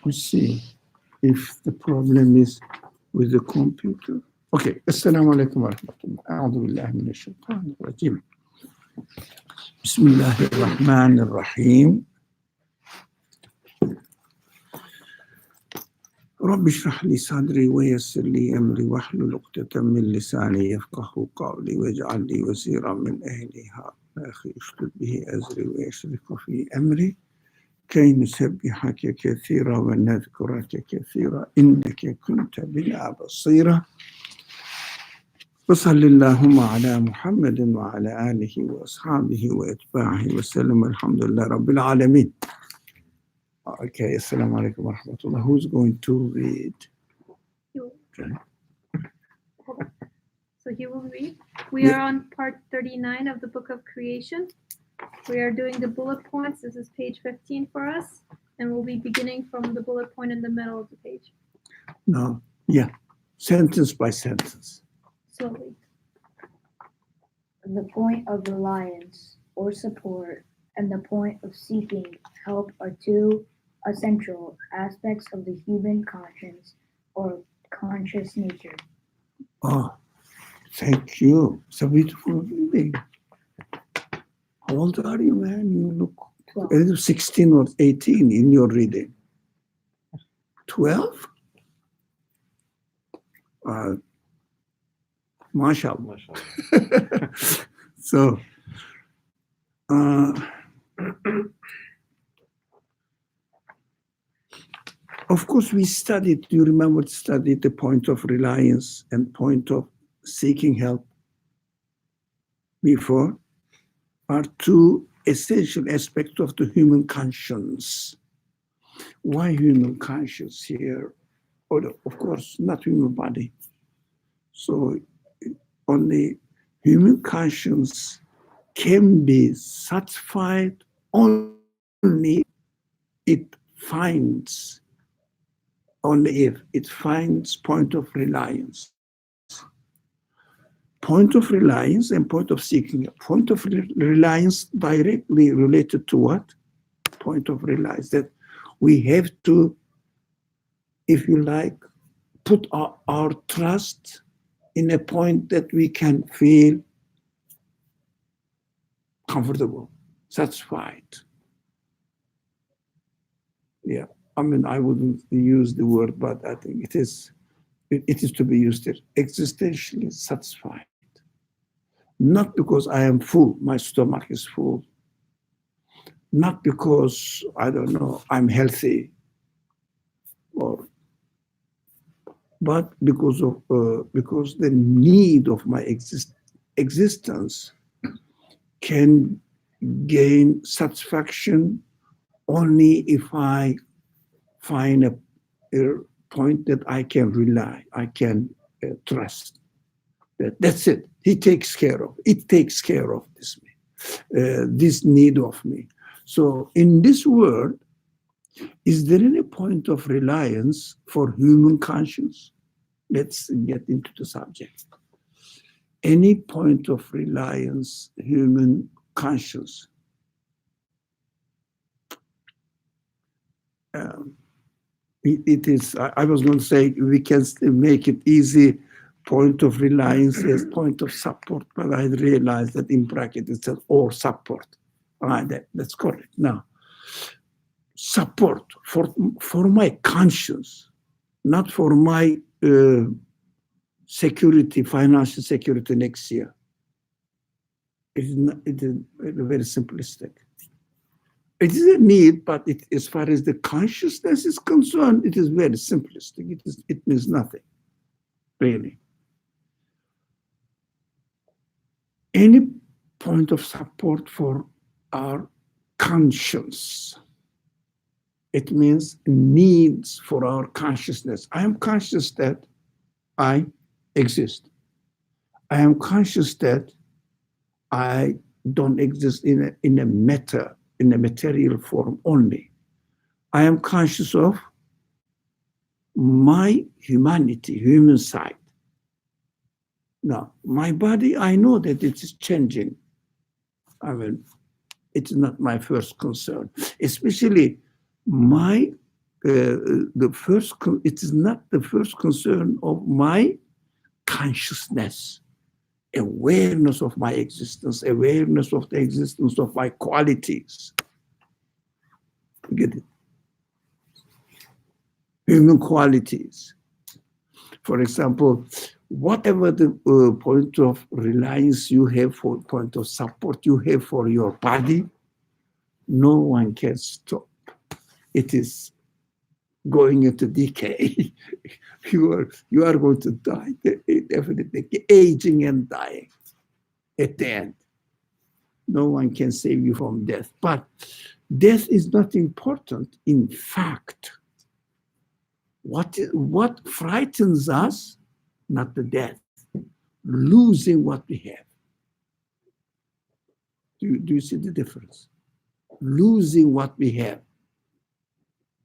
me see if the problem is with the computer. Okay. Assalamu alaikum wa rahmatullah. A'udhu billahi minash shaitanir rajim. Bismillahir rahmanir rahim. رب اشرح لي صدري ويسر لي أمري واحلل عقدة من لساني يفقهوا قولي واجعل لي وزيرا من أهلي هارون أخي اشدد به أزري ويشرك في أمري كي نسبحك كثيرا ونذكرك كثيرا إنك كنت بنا بصيرا وصل اللهم على محمد وعلى آله وأصحابه وأتباعه وسلم الحمد لله رب العالمين. Okay, assalamu alaikum wa rahmatullah. Who's going to read? You. Okay. So he will read. We are on part 39 of the book of creation. We are doing the bullet points. This is page 15 for us. And we'll be beginning from the bullet point in the middle of the page. No, yeah, sentence by sentence. Slowly. The point of reliance or support and the point of seeking help are two essential aspects of the human conscience or conscious nature. Oh, thank you. It's a beautiful reading. How old are you, man? You look 12. either 16 or 18 in your reading. 12? MashaAllah. So, of course, we studied, do you remember to study the point of reliance and point of seeking help before? Are two essential aspects of the human conscience. Why human conscience here? Or, of course, not human body. So only human conscience can be satisfied only it finds, only if it finds point of reliance. Point of reliance and point of seeking. Point of reliance directly related to what? Point of reliance that we have to, if you like, put our trust in a point that we can feel comfortable, satisfied. Yeah, I mean, I wouldn't use the word, but I think it is to be used there. Existentially satisfied. Not because I am full, my stomach is full. Not because, I don't know, I'm healthy, but because the need of my existence can gain satisfaction only if I find a point that I can rely, I can trust. That's it. It takes care of this need of me. So in this world, is there any point of reliance for human conscience? Let's get into the subject. Any point of reliance, human conscience? It is, I was going to say, we can make it easy. Point of reliance is point of support, but I realized that in bracket it says or support. That's correct. Now, support for my conscience, not for my security, financial security next year. It is very simplistic. It is a need, but as far as the consciousness is concerned, it is very simplistic. It means nothing, really. Any point of support for our conscience. It means needs for our consciousness. I am conscious that I exist. I am conscious that I don't exist in a material form only. I am conscious of my humanity, human side. Now, my body, I know that it is changing. I mean, it's not my first concern, especially my it is not the first concern of my consciousness, awareness of my existence, awareness of the existence of my qualities. Get it? Human qualities. For example, whatever the point of reliance you have, for point of support you have for your body, no one can stop. It is going into decay. you are going to die, definitely aging and dying at the end. No one can save you from death. But death is not important. In fact, what frightens us, not the death, losing what we have. Do you see the difference? Losing what we have.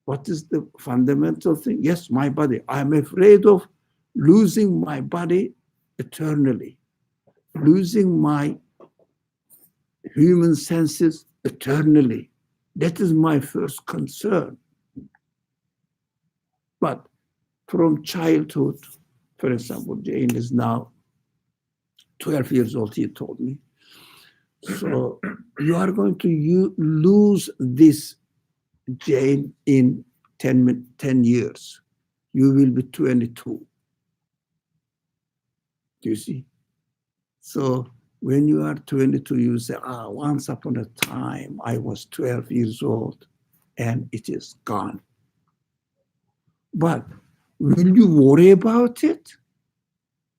What is the fundamental thing? Yes, my body. I'm afraid of losing my body eternally, losing my human senses eternally. That is my first concern. But from childhood, for example, Jane is now 12 years old, he told me. So you are going to lose this, Jane, in 10 years. You will be 22. Do you see? So when you are 22, you say, once upon a time, I was 12 years old and it is gone. But will you worry about it?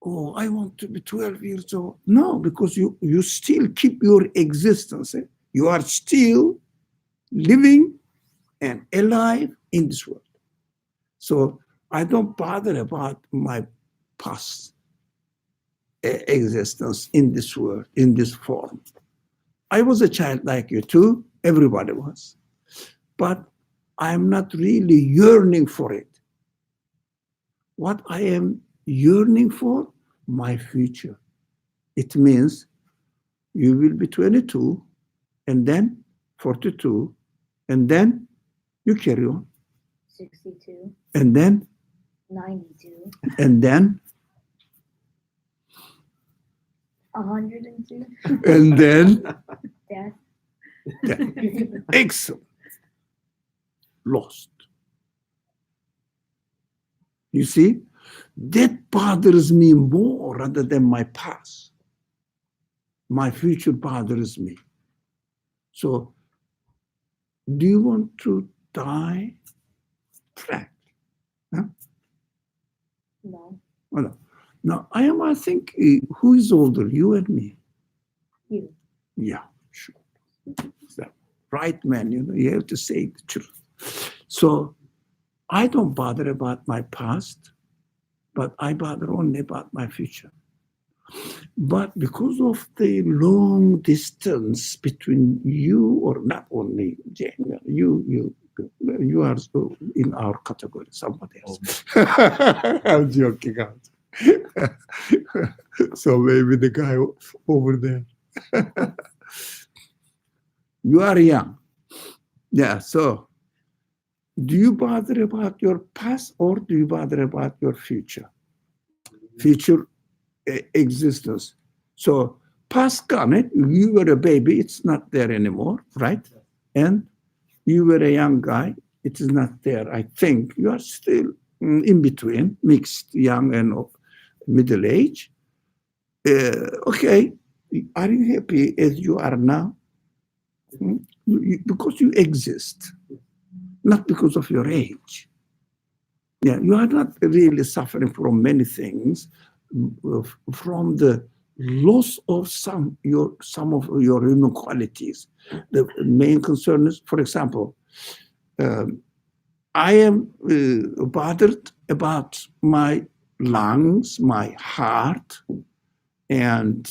Oh, I want to be 12 years old. No, because you still keep your existence. You are still living and alive in this world. So I don't bother about my past existence in this world, in this form. I was a child like you too. Everybody was. But I'm not really yearning for it. What I am yearning for, my future. It means you will be 22, and then 42, and then you carry on. 62. And then 92. And then 102. and then Death. excellent. Lost. You see, that bothers me more rather than my past. My future bothers me. So, do you want to die? Fact. Huh? No. Oh, no. Now, I think, who is older, you and me? You. Yeah, sure. It's the right man, you have to say the truth. So, I don't bother about my past, but I bother only about my future. But because of the long distance between you, or not only Jane, you are in our category, somebody else. I'm joking out. So maybe the guy over there. You are young. Yeah, so do you bother about your past or do you bother about your future? Future existence. So past gone, you were a baby, it's not there anymore, right? And you were a young guy, it is not there. I think you are still in between, mixed young and middle age. Okay, are you happy as you are now? Because you exist, not because of your age. Yeah, you are not really suffering from many things, from the loss of some of your human qualities. The main concern is, for example, I am bothered about my lungs, my heart, and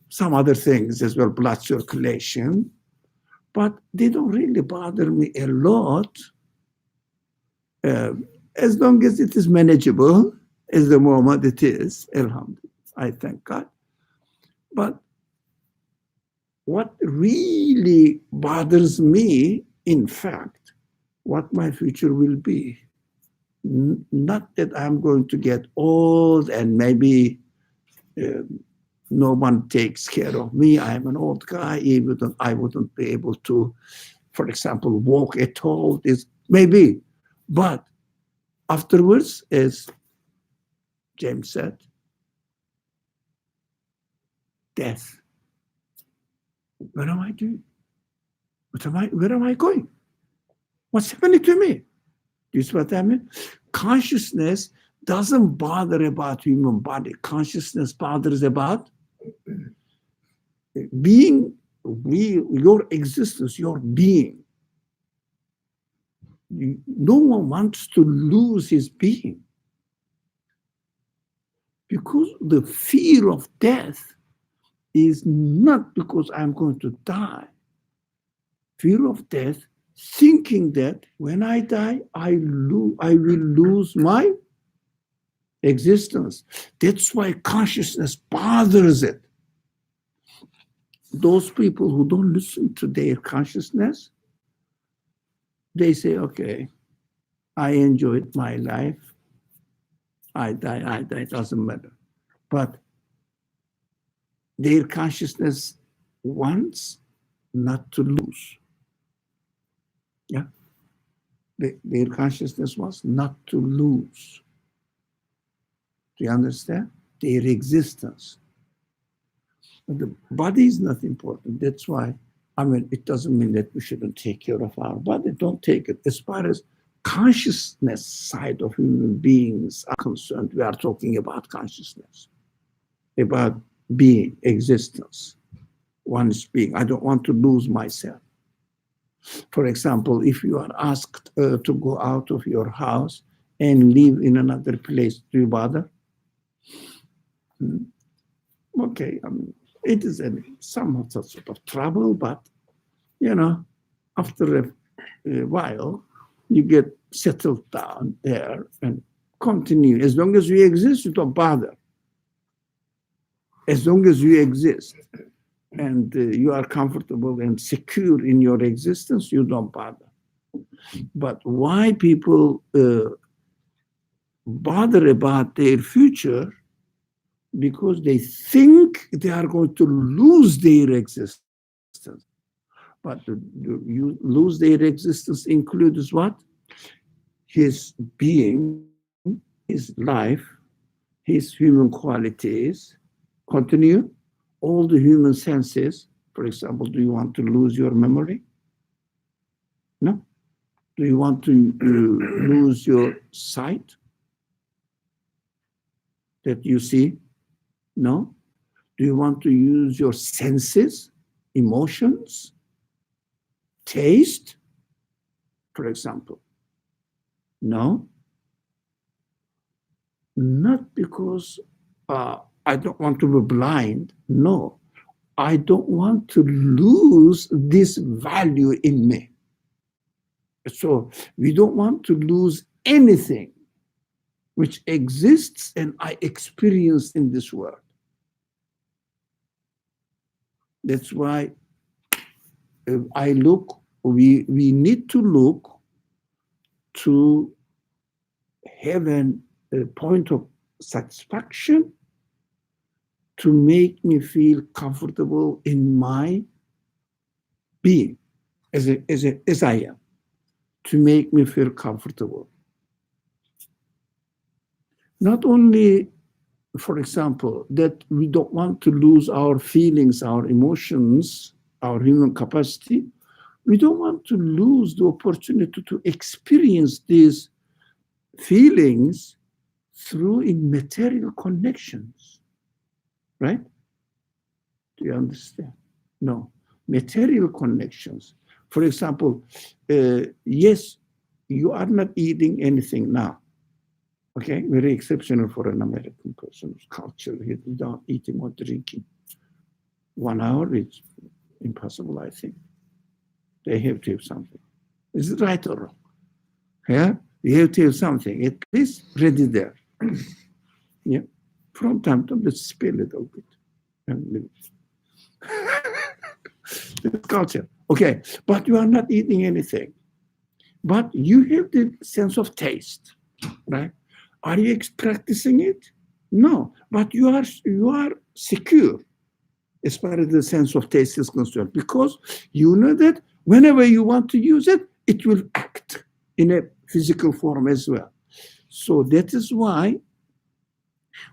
some other things as well, blood circulation, but they don't really bother me a lot as long as it is manageable, as the moment it is, alhamdulillah, I thank God. But what really bothers me, in fact, what my future will be. Not that I'm going to get old and maybe no one takes care of me. I'm an old guy. I wouldn't be able to, for example, walk at all. This maybe, but afterwards, as James said, death. What am I doing? Where am I going? What's happening to me? You see what I mean? Consciousness doesn't bother about human body. Consciousness bothers about being real, your existence, your being. No one wants to lose his being. Because the fear of death is not because I'm going to die. Fear of death, thinking that when I die, I will lose my existence. That's why consciousness bothers it. Those people who don't listen to their consciousness, they say, okay, I enjoyed my life. I die, it doesn't matter. But their consciousness wants not to lose. Yeah. Their consciousness wants not to lose. Do you understand? Their existence. But the body is not important. That's why, it doesn't mean that we shouldn't take care of our body. Don't take it. As far as consciousness side of human beings are concerned, we are talking about consciousness, about being, existence. One is being. I don't want to lose myself. For example, if you are asked to go out of your house and live in another place, do you bother? Okay, it is some sort of trouble, but after a while, you get settled down there and continue. As long as you exist, you don't bother. As long as you exist and you are comfortable and secure in your existence, you don't bother. But why people bother about their future? Because they think they are going to lose their existence. But you lose their existence includes what? His being, his life, his human qualities. Continue. All the human senses. For example, do you want to lose your memory? No. Do you want to lose your sight that you see? No. Do you want to use your senses, emotions, taste, for example? No. Not because I don't want to be blind. No. I don't want to lose this value in me. So we don't want to lose anything which exists and I experience in this world. That's why we need to look to have a point of satisfaction to make me feel comfortable in my being as I am, to make me feel comfortable. Not only, for example, that we don't want to lose our feelings, our emotions, our human capacity, we don't want to lose the opportunity to experience these feelings through immaterial connections, right? Do you understand? No, material connections. For example, yes, you are not eating anything now. Okay, very exceptional for an American person's culture without eating or drinking. 1 hour is impossible, I think. They have to have something. Is it right or wrong? Yeah, you have to have something, at least ready there. Yeah, from time to time, let's spill a little bit and live. It's culture. Okay, but you are not eating anything. but you have the sense of taste, right? Are you practicing it? No, but you are secure as far as the sense of taste is concerned, because you know that whenever you want to use it, it will act in a physical form as well. So that is why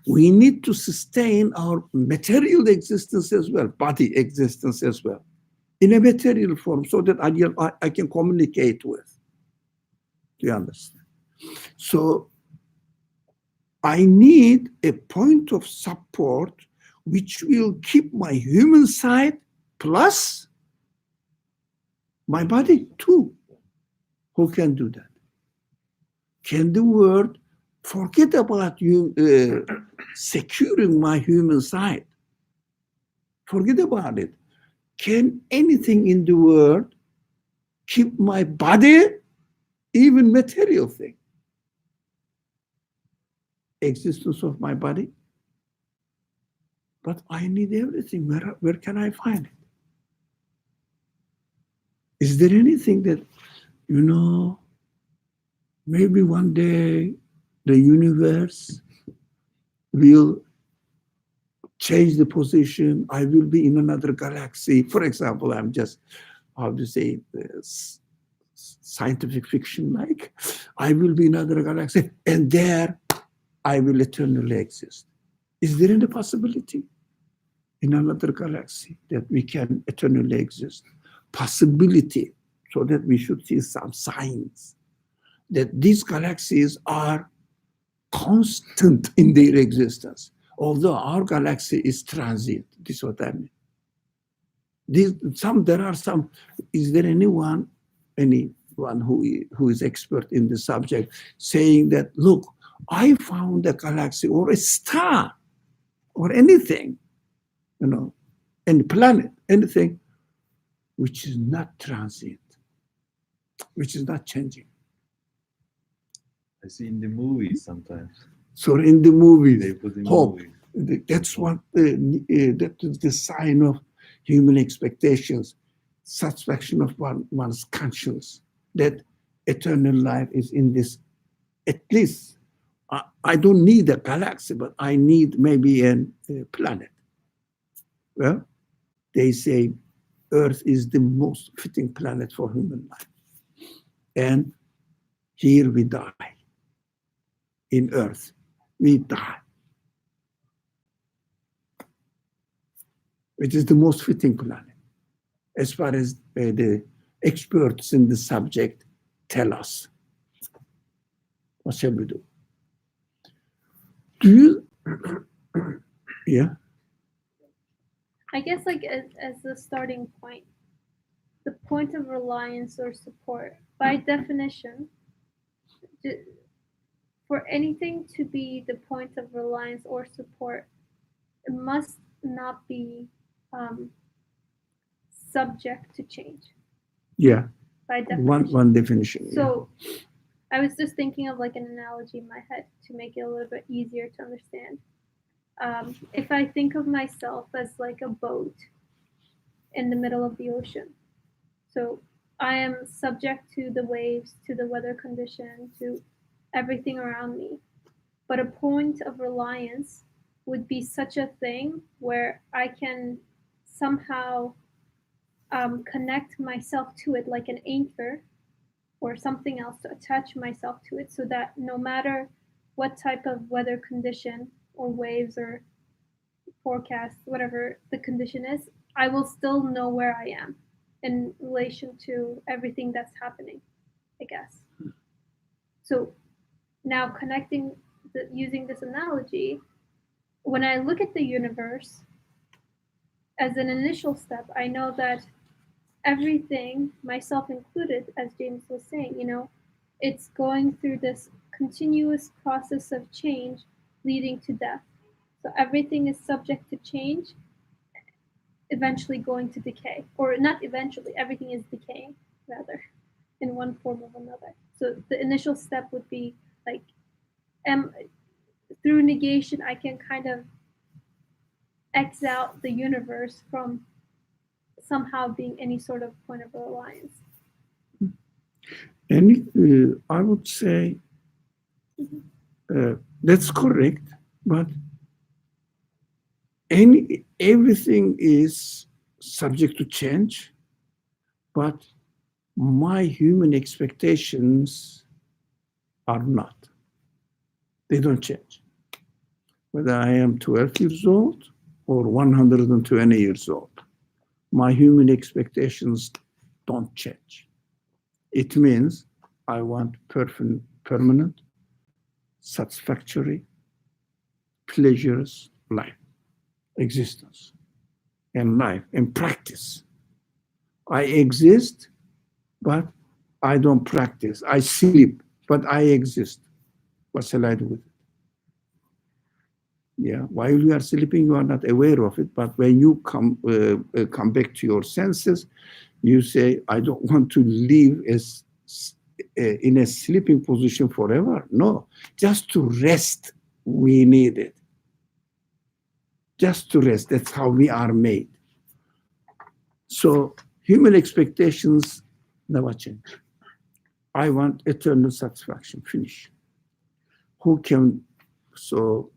we need to sustain our material existence as well, body existence as well, in a material form, so that I can communicate with. Do you understand? So I need a point of support which will keep my human side plus my body too. Who can do that? Can the world forget about you securing my human side? Forget about it. Can anything in the world keep my body, even material thing? Existence of my body? But I need everything. Where can I find it? Is there anything that, maybe one day the universe will change the position. I will be in another galaxy. For example, I'm just, how to say, scientific fiction like. I will be in another galaxy, and there I will eternally exist. Is there any possibility in another galaxy that we can eternally exist? Possibility, so that we should see some signs that these galaxies are constant in their existence, although our galaxy is transient. This is what I mean. Is there anyone who is expert in the subject saying that, look, I found a galaxy or a star or anything, any planet, anything which is not transient, which is not changing. I see in the movies sometimes. So in the movies, They put in hope. movies. That's what that is the sign of human expectations, satisfaction of one's conscience, that eternal life is in this. At least, I don't need a galaxy, but I need maybe a planet. Well, they say Earth is the most fitting planet for human life. And here we die. In Earth, we die. It is the most fitting planet, as far as the experts in the subject tell us. What shall we do? Do you? Yeah. I guess like as the starting point, the point of reliance or support, by definition, for anything to be the point of reliance or support, it must not be subject to change. Yeah. By definition. One definition. So I was just thinking of like an analogy in my head to make it a little bit easier to understand. If I think of myself as like a boat in the middle of the ocean, so I am subject to the waves, to the weather condition, to everything around me. But a point of reliance would be such a thing where I can somehow connect myself to it like an anchor or something else to attach myself to it, so that no matter what type of weather condition or waves or forecast, whatever the condition is, I will still know where I am in relation to everything that's happening, I guess. So now connecting, using this analogy, when I look at the universe, as an initial step, I know that everything, myself included, as James was saying, it's going through this continuous process of change leading to death. So everything is subject to change, eventually going to decay. Or not eventually, everything is decaying, rather, in one form or another. So the initial step would be like, through negation, I can kind of X out the universe from somehow being any sort of point of reliance. And I would say that's correct, but everything is subject to change, but my human expectations are not. They don't change. Whether I am 12 years old or 120 years old, my human expectations don't change. It means I want permanent, satisfactory, pleasures life, existence, and life, and practice. I exist, but I don't practice. I sleep, but I exist. What shall I do with it? Yeah, while you are sleeping, you are not aware of it. But when you come back to your senses, you say, "I don't want to live as in a sleeping position forever." No, just to rest, we need it. Just to rest. That's how we are made. So human expectations never change. I want eternal satisfaction. Finish. Who can? So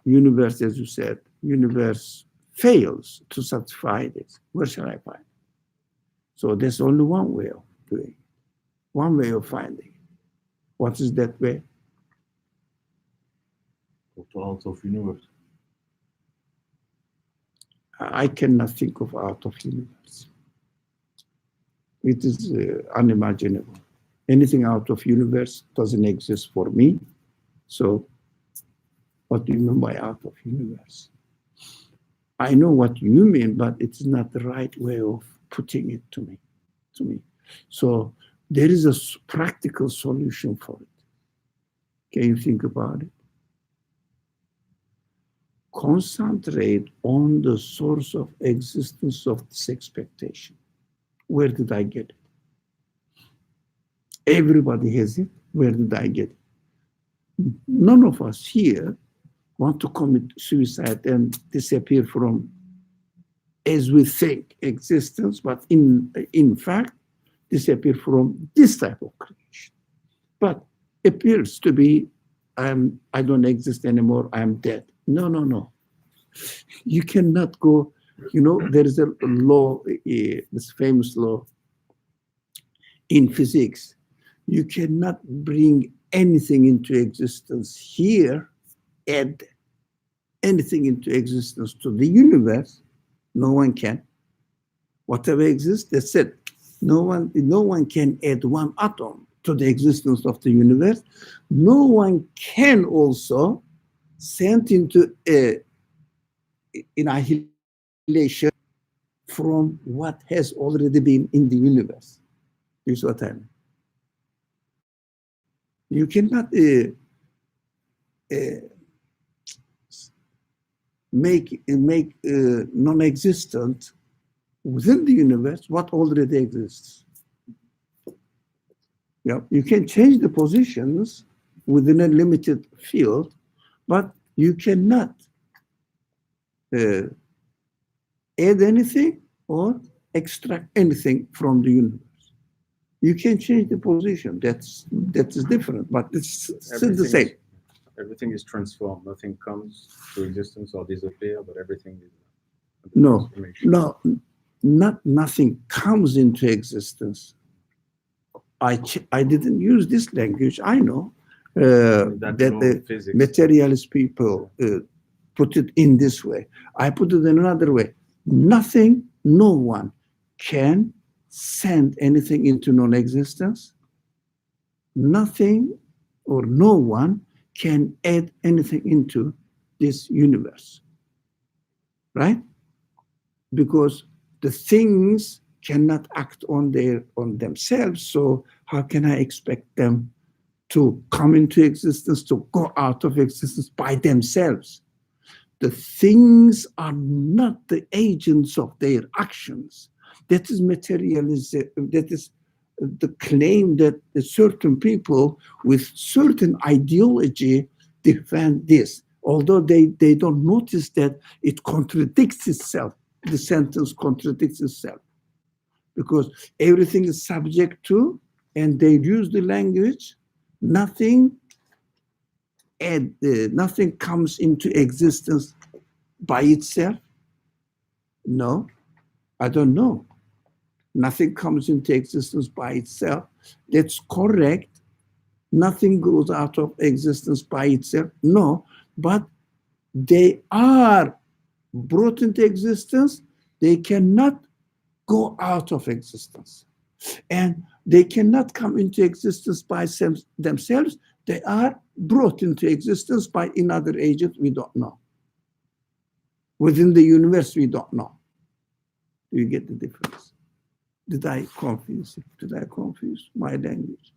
universe, as you said, universe fails to satisfy this. Where shall I find it? So there's only one way of doing it, one way of finding it. What is that way? Go to out of universe. I cannot think of out of universe. It is unimaginable. Anything out of universe doesn't exist for me. So what do you mean by out of universe? I know what you mean, but it's not the right way of putting it to me. So there is a practical solution for it. Can you think about it? Concentrate on the source of existence of this expectation. Where did I get it? Everybody has it. Where did I get it? None of us here want to commit suicide and disappear from, as we think, existence, but in fact, disappear from this type of creation. But appears to be, I don't exist anymore, I'm dead. No. You cannot go, there is a law, this famous law in physics. You cannot bring anything into existence here, add anything into existence to the universe. No one can. Whatever exists, that's it. No one can add one atom to the existence of the universe. No one can also send into annihilation from what has already been in the universe. You see what I mean? You cannot make non-existent within the universe what already exists. Yeah, you can change the positions within a limited field, but you cannot add anything or extract anything from the universe. You can change the position. That is different, but it's still the same. Everything is transformed. Nothing comes to existence or disappear, but everything is No, transformation. nothing comes into existence. I didn't use this language. I know that the physics. materialist people put it in this way. I put it in another way. Nothing, no one can send anything into non-existence. Nothing or no one can add anything into this universe, right? Because the things cannot act on themselves, so how can I expect them to come into existence, to go out of existence by themselves? The things are not the agents of their actions. That is materialism. That is the claim that certain people with certain ideology defend this, although they don't notice that it contradicts itself. The sentence contradicts itself because everything is subject to and they use the language, nothing comes into existence by itself. No, I don't know. Nothing comes into existence by itself. That's correct. Nothing goes out of existence by itself. No, but they are brought into existence. They cannot go out of existence. And they cannot come into existence by themselves. They are brought into existence by another agent we don't know. Within the universe, we don't know. Do you get the difference? Did I confuse it? Did I confuse my language?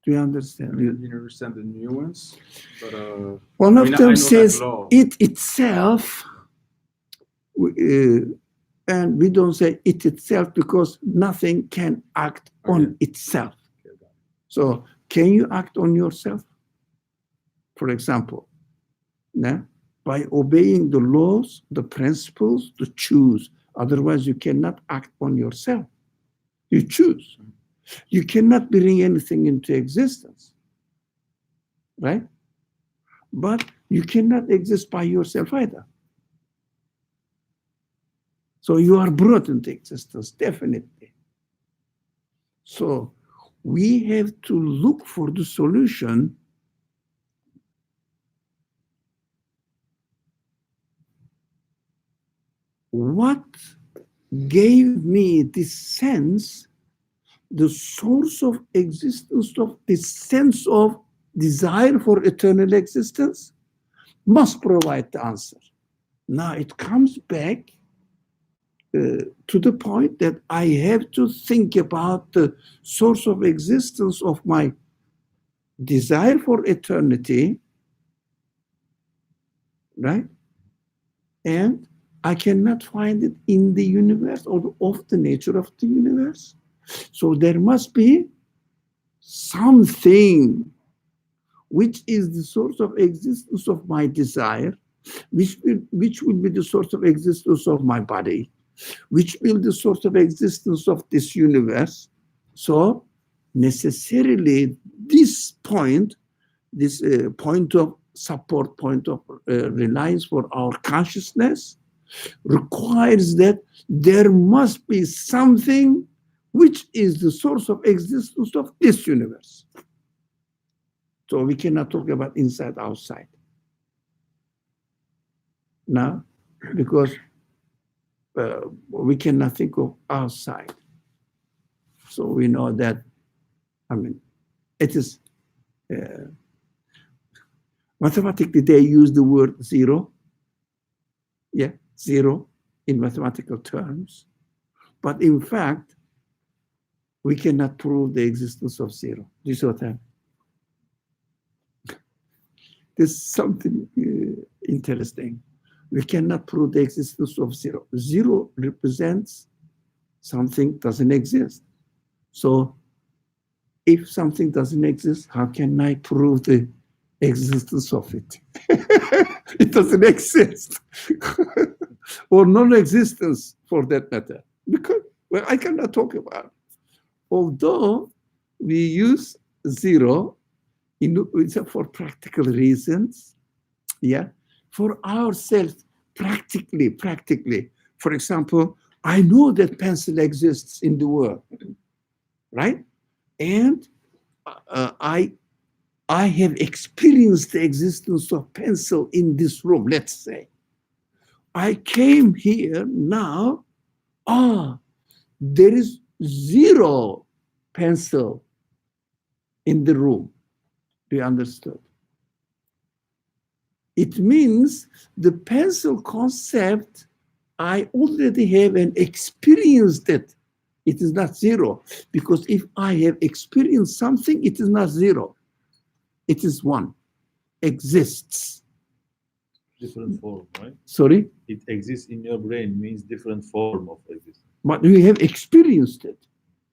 Do you understand? You understand the nuance, but One I of mean, I them know that says law. it itself, and we don't say it itself because nothing can act on Okay. itself. Okay, got it. So can you act on yourself? For example, by obeying the laws, the principles, to choose. Otherwise, you cannot act on yourself. You choose. You cannot bring anything into existence, right? But you cannot exist by yourself either. So you are brought into existence, definitely. So we have to look for the solution. What gave me this sense, the source of existence of this sense of desire for eternal existence must provide the answer. Now it comes back to the point that I have to think about the source of existence of my desire for eternity, right? And I cannot find it in the universe or of the nature of the universe. So there must be something which is the source of existence of my desire, which will be the source of existence of my body, which will be the source of existence of this universe. So necessarily this point, this point of support, point of reliance for our consciousness requires that there must be something which is the source of existence of this universe. So we cannot talk about inside, outside. Now, because we cannot think of outside. So we know that, I mean, it is, mathematically they use the word zero. Yeah, zero in mathematical terms. But in fact, we cannot prove the existence of zero. Do you see what I mean? There's something interesting. We cannot prove the existence of zero. Zero represents something doesn't exist. So if something doesn't exist, how can I prove the existence of it? It doesn't exist. Or non-existence for that matter. Because, well, I cannot talk about it. Although we use zero for practical reasons, yeah, for ourselves, practically. For example, I know that pencil exists in the world, right? And I have experienced the existence of pencil in this room, let's say. I came here now, there is zero pencil in the room. Do you understand? It means the pencil concept, I already have an experience that it is not zero. Because if I have experienced something, it is not zero. It is one, exists. Different form, right? Sorry? It exists in your brain means different form of existence. But you have experienced it.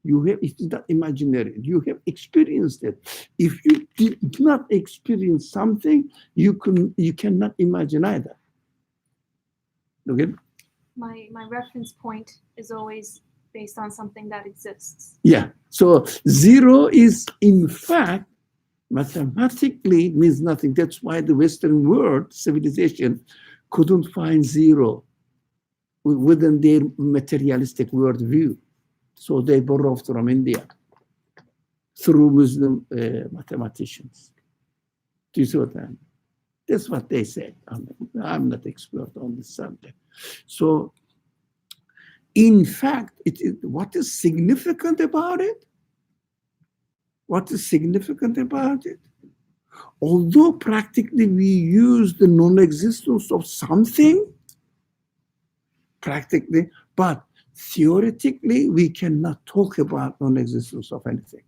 You have, it is not imaginary. You have experienced it. If you did not experience something, you cannot imagine either. Okay? My reference point is always based on something that exists. Yeah. So zero is in fact mathematically means nothing. That's why the Western world civilization couldn't find zero within their materialistic worldview. So they borrowed from India through Muslim mathematicians. Do you see what I mean? That's what they say. I'm not expert on this subject. So, in fact, what is significant about it? What is significant about it? Although practically we use the non-existence of something, practically, but theoretically we cannot talk about non-existence of anything.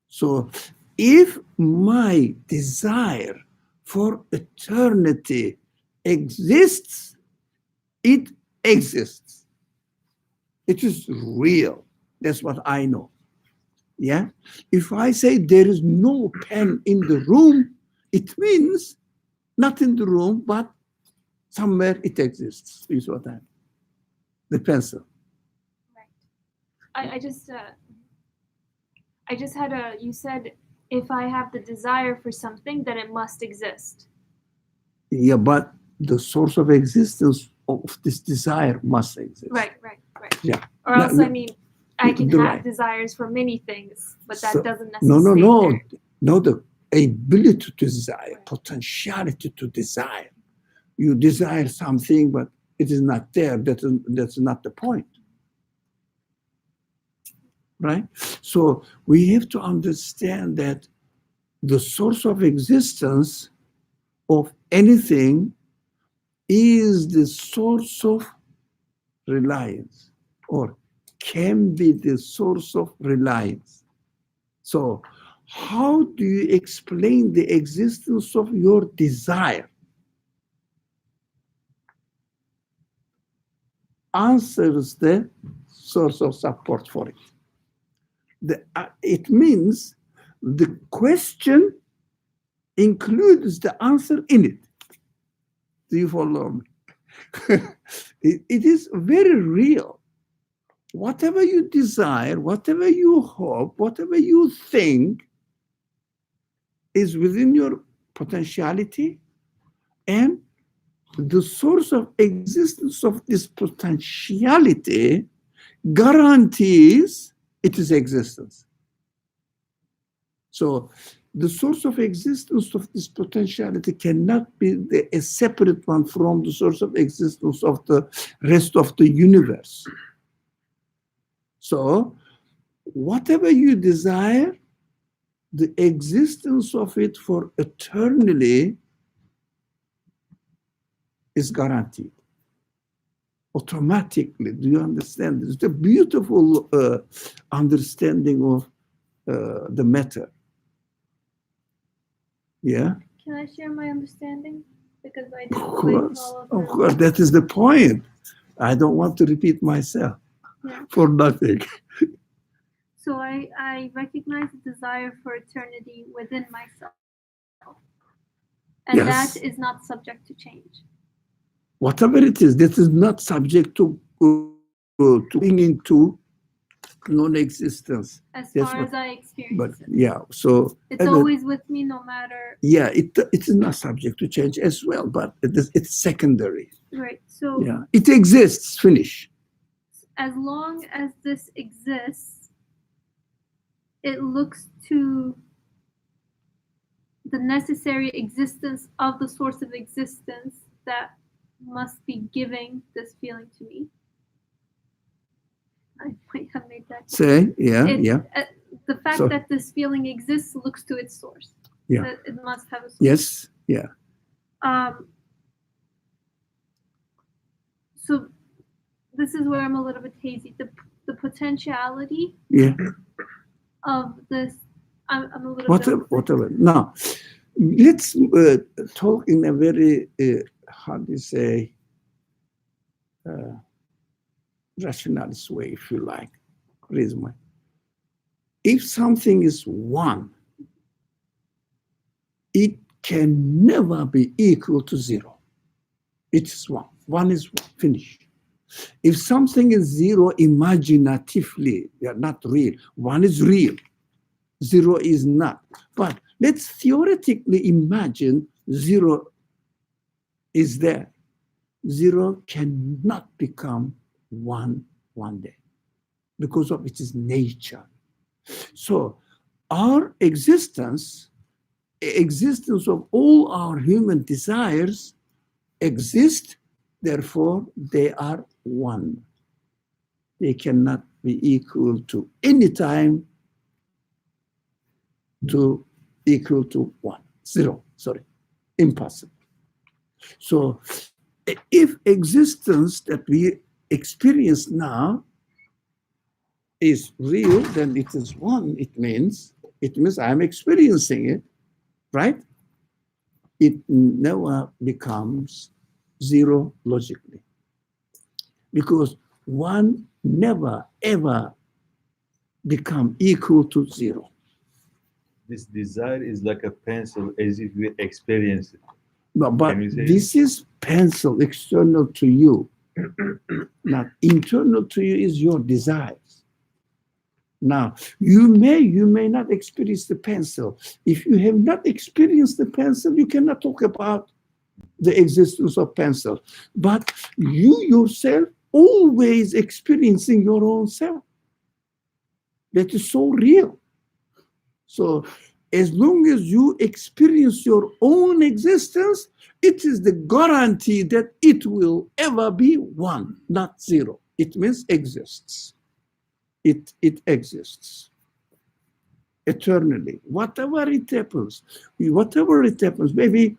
So if my desire for eternity exists, it exists. It is real. That's what I know. Yeah. If I say there is no pen in the room, it means not in the room, but somewhere it exists. Is what I mean. The pencil. I just had you said if I have the desire for something, then it must exist. Yeah, but the source of existence of this desire must exist. Right. Yeah. Or else, No, I mean, I can you're have right. desires for many things, but that So- doesn't No, necessarily. no, the ability to desire, potentiality to desire. You desire something, but it is not there. That's not the point. Right? So we have to understand that the source of existence of anything is the source of reliance, or can be the source of reliance. So how do you explain the existence of your desire? Answers the source of support for it. It means the question includes the answer in it. Do you follow me? It is very real. Whatever you desire, whatever you hope, whatever you think is within your potentiality, and the source of existence of this potentiality guarantees its existence. So the source of existence of this potentiality cannot be a separate one from the source of existence of the rest of the universe. So whatever you desire, the existence of it for eternally is guaranteed automatically. Do you understand? It's a beautiful understanding of the matter. Yeah, Can I share my understanding? Because I of didn't quite course, follow of through. course. That is the point. I don't want to repeat myself Yeah. for nothing. So I recognize the desire for eternity within myself. And Yes. that is not subject to change. Whatever it is, this is not subject to being into non-existence. As That's far what- as I But experience it. yeah, so It's always with me no matter. yeah, it is not subject to change as well, but it's secondary. Right. So Yeah, it exists. Finish. as long as this exists, it looks to the necessary existence of the source of existence that must be giving this feeling to me. I might have made that. Say yeah, It- yeah, The fact So- that this feeling exists looks to its source. Yeah. That it must have a source. yes, yeah. So this is where I'm a little bit hazy. The potentiality Yeah, of this, I'm a little whatever. Now, let's talk in a very, how do you say, rationalist way, if you like. Reason. If something is one, it can never be equal to zero. It's one. One is one. Finish. If something is zero imaginatively, they are not real. One is real, zero is not. But let's theoretically imagine zero is there. Zero cannot become one day because of its nature. So our existence of all our human desires exist, therefore they are one. They cannot be equal to any time to equal to one. Zero, sorry, impossible. So if existence that we experience now is real, then it is one. It means I'm experiencing it, right? It never becomes zero logically, because one never ever become equal to zero. This desire is like a pencil, as if we experience it. No, but Can you say this is pencil external to you. Now, internal to you is your desires. Now, you may not experience the pencil. If you have not experienced the pencil, you cannot talk about the existence of pencil. But you yourself always experiencing your own self. That is so real. So as long as you experience your own existence, it is the guarantee that it will ever be one, not zero. It means exists. It exists eternally. Whatever it happens, maybe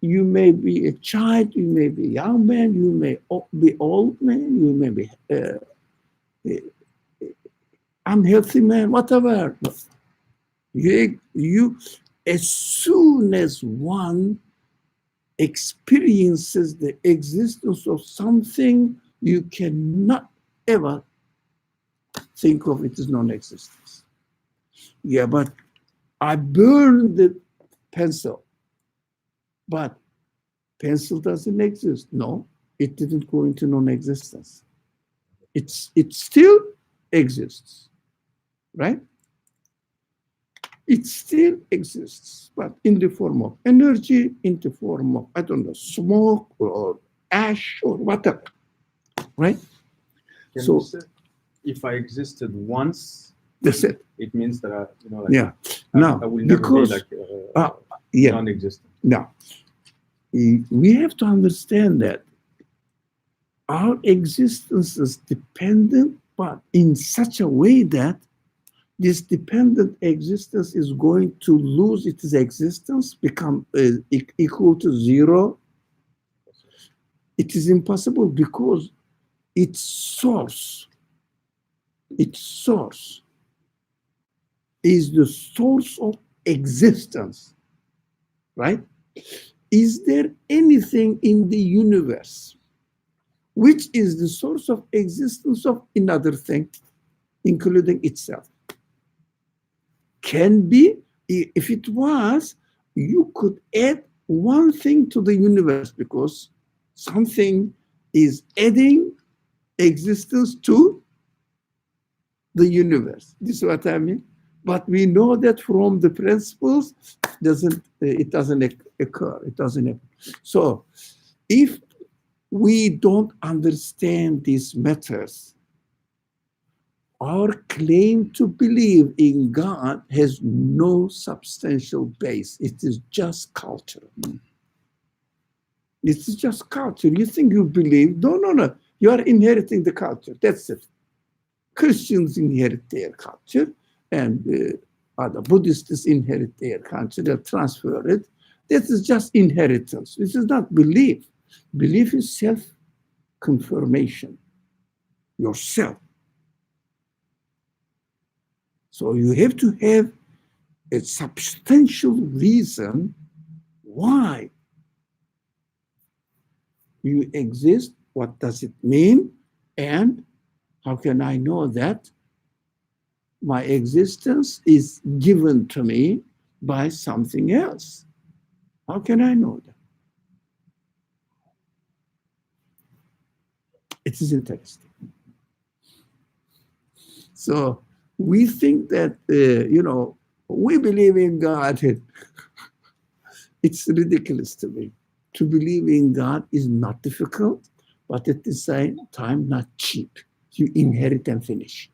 you may be a child, you may be a young man, you may be old man, you may be unhealthy man, whatever. You, as soon as one experiences the existence of something, you cannot ever think of it as non-existence. Yeah, but I burned the pencil, but pencil doesn't exist. No, it didn't go into non-existence. It still exists, right? It still exists, but in the form of energy, in the form of, I don't know, smoke or ash or whatever, right? Can So- you say, if I existed once, That's it. it means that I, like, Yeah. I, Now, I will never because be like yeah. non-existent. Now, we have to understand that our existence is dependent, but in such a way that this dependent existence is going to lose its existence, become equal to zero. It is impossible because its source is the source of existence, right? Is there anything in the universe which is the source of existence of another thing, including itself? Can be, if it was, you could add one thing to the universe because something is adding existence to the universe. This is what I mean. But we know that from the principles, it doesn't occur. It doesn't happen. So if we don't understand these matters, our claim to believe in God has no substantial base. It is just culture. It's just culture. You think you believe? No. You are inheriting the culture. That's it. Christians inherit their culture, and other Buddhists inherit their culture. They transfer it. This is just inheritance. This is not belief. Belief is self-confirmation. Yourself. So you have to have a substantial reason why you exist, what does it mean, and how can I know that my existence is given to me by something else? How can I know that? It is interesting. So we think that, we believe in God. It's ridiculous to me. To believe in God is not difficult, but at the same time, not cheap. You inherit and finish.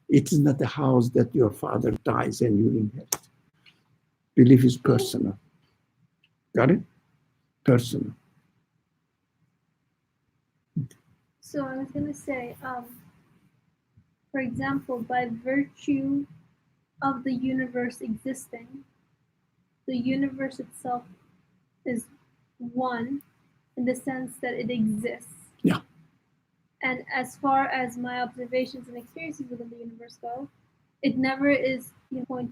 It is not a house that your father dies and you inherit. Belief is personal. Got it? Personal. So I was going to say, for example, by virtue of the universe existing, the universe itself is one in the sense that it exists. Yeah. And as far as my observations and experiences within the universe go, it never is 0.99.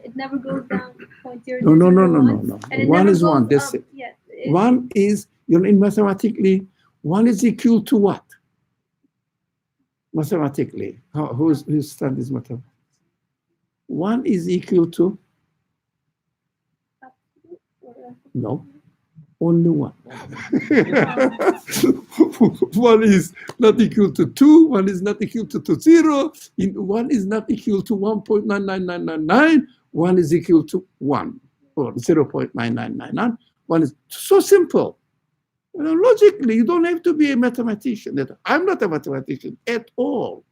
It never goes down 0.001. No. And it One never is goes one. That's up. it. Yeah, One is, in mathematically, one is equal to what? Mathematically. Who studies mathematics? One is equal to? No. Only one. One is not equal to 2, one is not equal to 0, one is not equal to 1.99999, one is equal to 1 or 0.9999. One is so simple. Logically, you don't have to be a mathematician. I'm not a mathematician at all.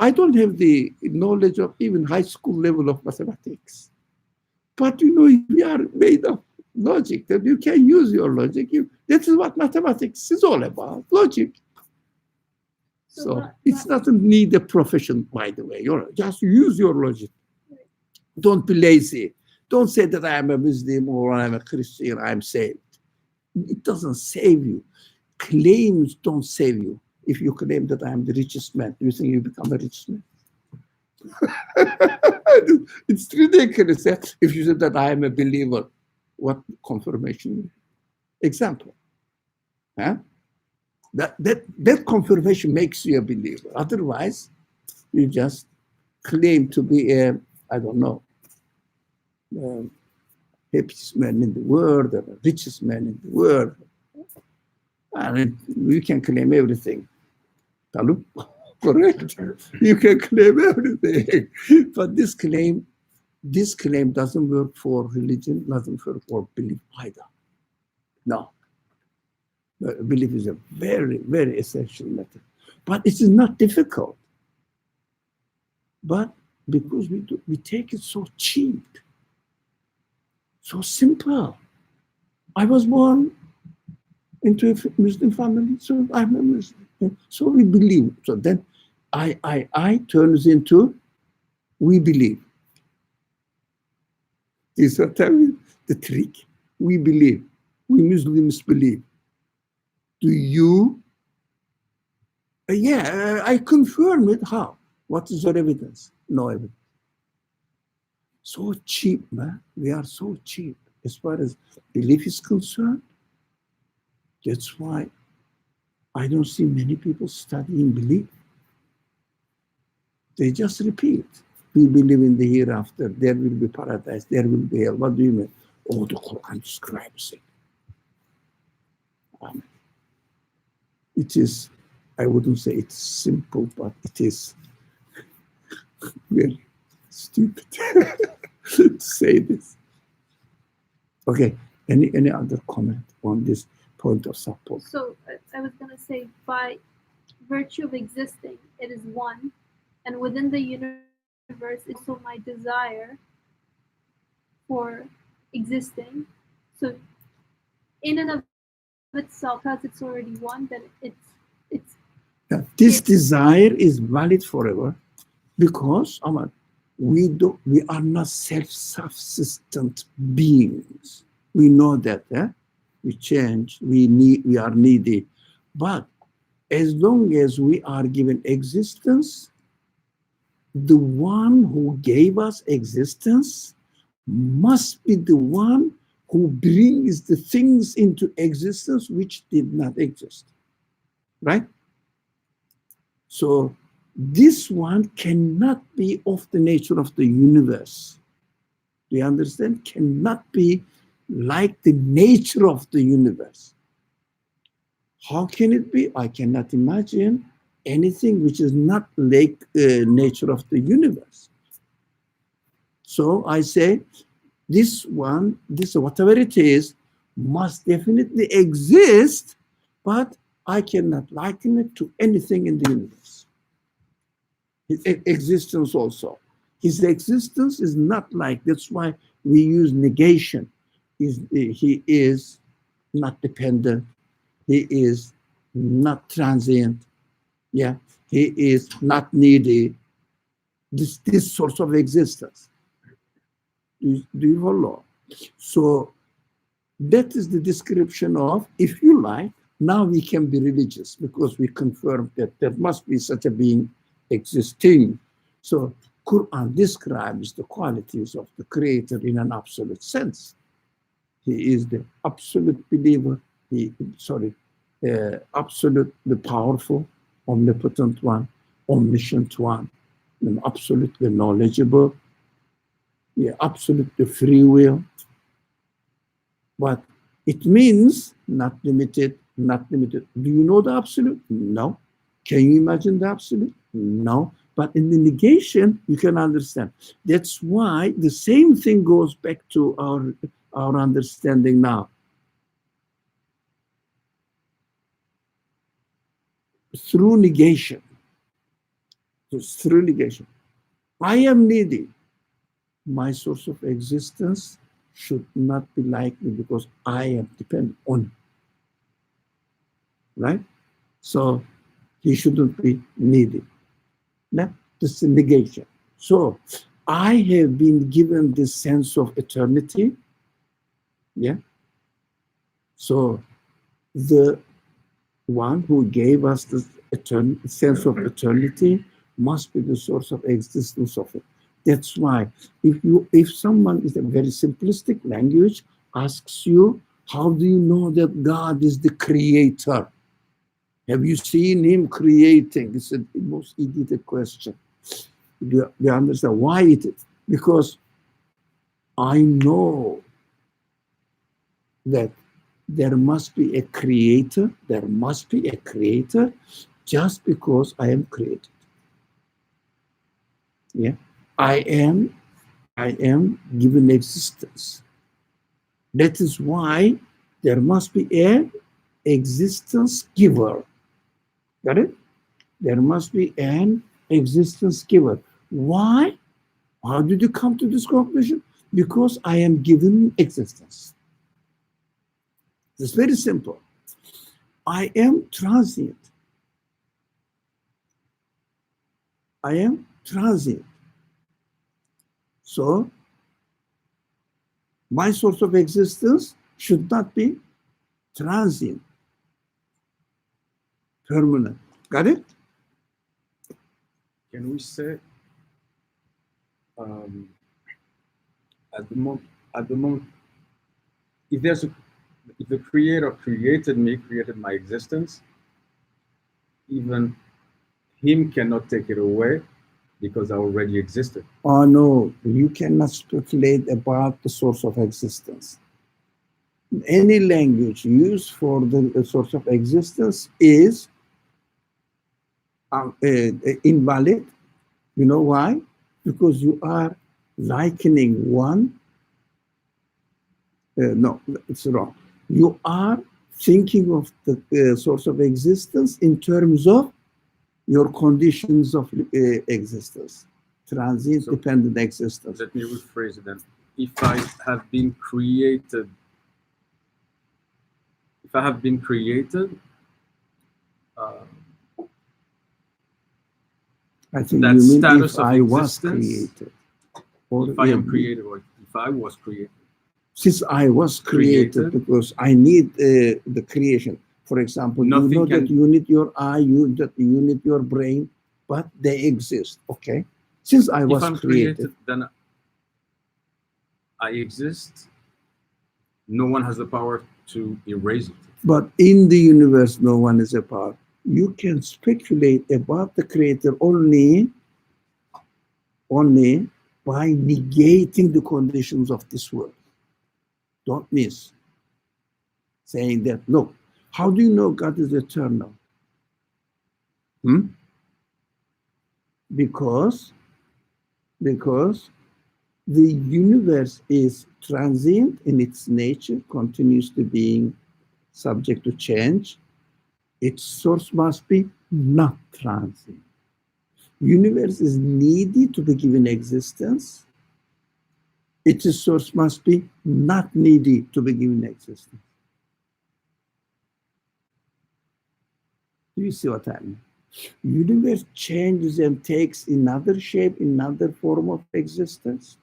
I don't have the knowledge of even high school level of mathematics. But we are made of logic, that you can use your logic. This is what mathematics is all about, logic. So it doesn't need a profession, by the way. Just use your logic. Don't be lazy. Don't say that I am a Muslim or I am a Christian, I am saved. It doesn't save you. Claims don't save you. If you claim that I am the richest man, do you think you become a rich man? It's ridiculous. If you say that I am a believer, what confirmation? Example. Huh? That confirmation makes you a believer. Otherwise, you just claim to be a, I don't know, happiest man in the world or the richest man in the world. And you can claim everything. Talib? Correct. You can claim everything. But this claim doesn't work for religion, doesn't work for belief either. No. Belief is a very, very essential matter. But it is not difficult. But because we take it so cheap, so simple. I was born into a Muslim family, so I'm a Muslim. So we believe. So then I turns into we believe. Is that the trick? We believe. We Muslims believe. Do you? I confirm it. How? What is your evidence? No evidence. So cheap, man. We are so cheap as far as belief is concerned. That's why I don't see many people studying belief. They just repeat. We believe in the hereafter. There will be paradise. There will be hell. What do you mean? Oh, the Quran describes it. It is, I wouldn't say it's simple, but it is very stupid to say this. Okay, any other comment on this point of support? So I was going to say, by virtue of existing, it is one. And within the universe is also my desire for existing. So in and of itself, because it's already one, then it's this desire is valid forever because we are not self-subsistent beings. We know that. We change, we are needy. But as long as we are given existence, the one who gave us existence must be the one who brings the things into existence which did not exist. Right? So this one cannot be of the nature of the universe. Do you understand? Cannot be like the nature of the universe. How can it be? I cannot imagine anything which is not like nature of the universe. So I say, this one, this whatever it is, must definitely exist, but I cannot liken it to anything in the universe. His existence also. His existence is not like, that's why we use negation. He is not dependent. He is not transient. Yeah, he is not needy. This source of existence. Do you follow? So that is the description of, if you like, now we can be religious because we confirm that there must be such a being existing. So Quran describes the qualities of the Creator in an absolute sense. He is the absolute believer. Absolutely powerful, omnipotent one, omniscient one, and absolutely knowledgeable. Yeah, absolutely free will. But it means not limited, not limited. Do you know the absolute? No. Can you imagine the absolute? No. But in the negation, you can understand. That's why the same thing goes back to our understanding now. Through negation. Through negation. I am needy. My source of existence should not be like me because I am dependent on him. Right? So he shouldn't be needy. No? This is negation. So I have been given this sense of eternity. Yeah. So the one who gave us this sense of eternity must be the source of existence of it. That's why if someone is a very simplistic language asks you, how do you know that God is the creator? Have you seen him creating? It's the most idiot question. Do you understand why it is? Because I know that there must be a creator, just because I am created. Yeah. I am given existence. That is why there must be an existence giver. Got it? There must be an existence giver. Why? How did you come to this conclusion? Because I am given existence. It's very simple. I am transient. I am transient. So, my source of existence should not be transient, permanent. Got it? Can we say at the moment, if the Creator created me, created my existence, even Him cannot take it away because I already existed. Oh no, you cannot speculate about the source of existence. Any language used for the source of existence is invalid. You know why? Because you are likening one. No, it's wrong. You are thinking of the source of existence in terms of your conditions of existence, transient, So, dependent existence. Let me rephrase it then. If I have been created, I think that you mean status if of I was existence, created. Or if I am created, or if I was created. Since I was created, because I need the creation. For example, Nothing you know can- that you need your eye, you need your brain, but they exist, okay? Since I was If I'm created, then I exist. No one has the power to erase it. but in the universe, no one is a part. You can speculate about the creator only by negating the conditions of this world. Don't miss saying that, look, How do you know God is eternal? Because the universe is transient in its nature, continuously being subject to change. Its source must be not transient. Universe is needy to be given existence. Its source must be not needy to be given existence. Do you see what I mean? Universe changes and takes another shape, another form of existence.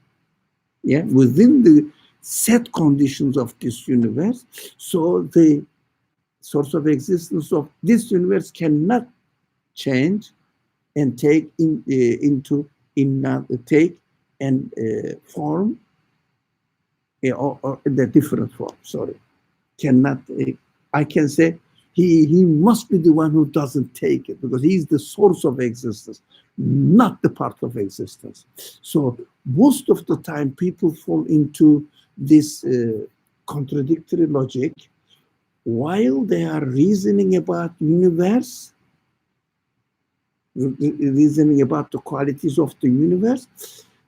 Yeah, within the set conditions of this universe. So the source of existence of this universe cannot change and take into take and form or the different form. Sorry, cannot. I can say he must be the one who doesn't take it because he's the source of existence, not the part of existence. So most of the time, people fall into this contradictory logic while they are reasoning about universe, reasoning about the qualities of the universe.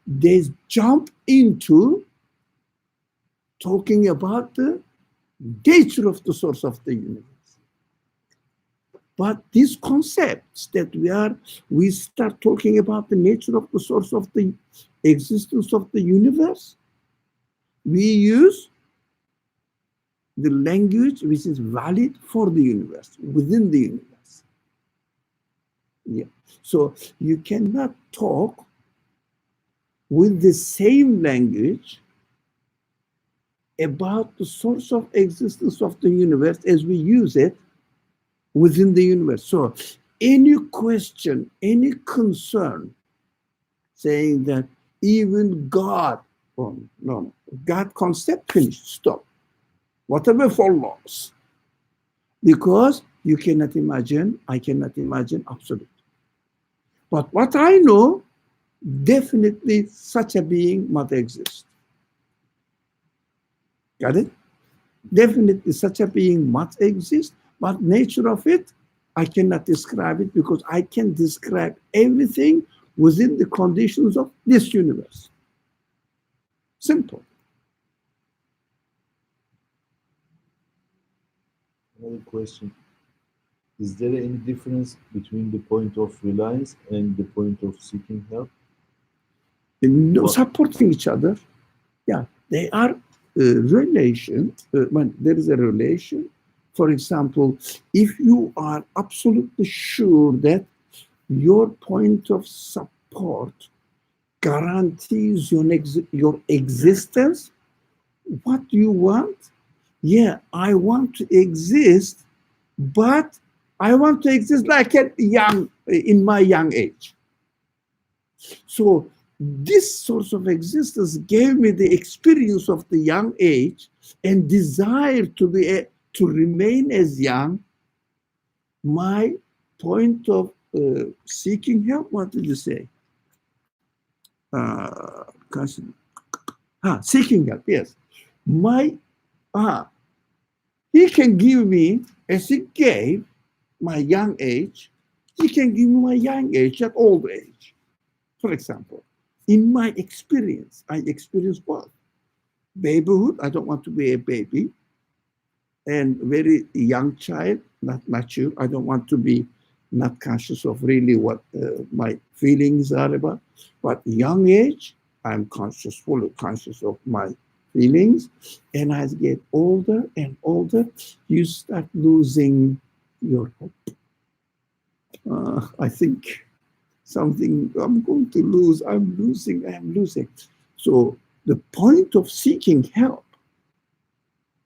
They jump into talking about the nature of the source of the universe. But these concepts that we start talking about the nature of the source of the existence of the universe, we use the language which is valid for the universe, within the universe. Yeah. So you cannot talk with the same language about the source of existence of the universe as we use it within the universe. So any question, any concern saying that even God, no, God concept finished, stop. Whatever follows. Because you cannot imagine, I cannot imagine absolute. But what I know, definitely such a being must exist. Got it? Definitely such a being must exist, but nature of it, I cannot describe it because I can describe everything within the conditions of this universe. Simple. Another question. Is there any difference between the point of reliance and the point of seeking help? No, supporting each other. Yeah, they are relations. When there is a relation, for example, if you are absolutely sure that your point of support guarantees your existence, what do you want? Yeah, I want to exist, but I want to exist like in my young age. So this source of existence gave me the experience of the young age and desire to remain as young. My point of seeking help, what did you say? Seeking help, yes. He can give me, as he gave my young age, he can give me my young age at old age. For example, in my experience, I experienced what? Babyhood, I don't want to be a baby. And very young child, not mature. I don't want to be not conscious of really what my feelings are about. But young age, I'm conscious, fully conscious of my feelings. And as you get older and older, you start losing your hope. I think something I'm going to lose, I'm losing. So the point of seeking help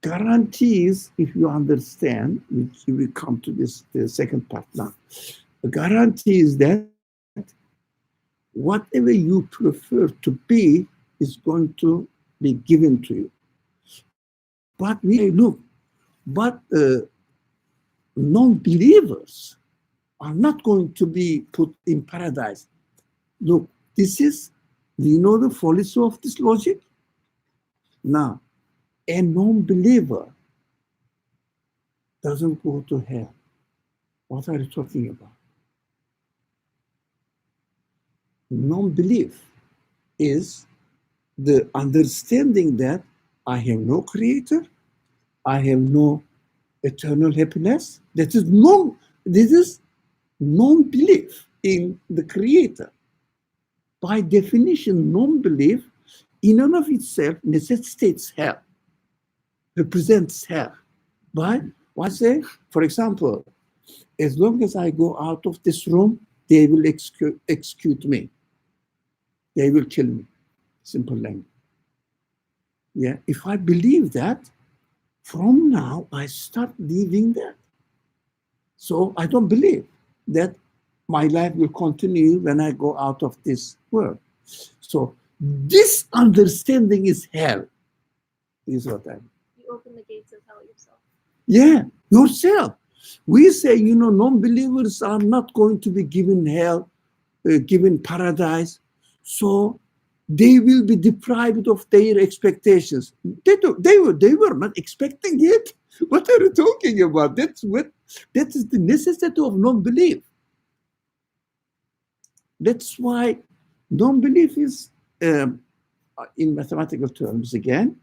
guarantees, if you understand, which we will come to this, the second part now, the guarantee is that whatever you prefer to be is going to be given to you. But non-believers are not going to be put in paradise. Look, do you know the fallacy of this logic? Now, a non-believer doesn't go to hell. What are you talking about? Non-belief is the understanding that I have no creator, I have no eternal happiness. This is non-belief in the creator. By definition, non-belief in and of itself necessitates hell, represents hell. But what say, for example, as long as I go out of this room, they will execute me. They will kill me. Simple language. Yeah, if I believe that, from now I start living that. So I don't believe that my life will continue when I go out of this world. So this understanding is hell. Is what I mean. You open the gates of hell yourself. Yeah, yourself. We say, non-believers are not going to be given hell, given paradise. So they will be deprived of their expectations. They were not expecting it. What are you talking about? That is the necessity of non-belief. That's why non-belief is, in mathematical terms again,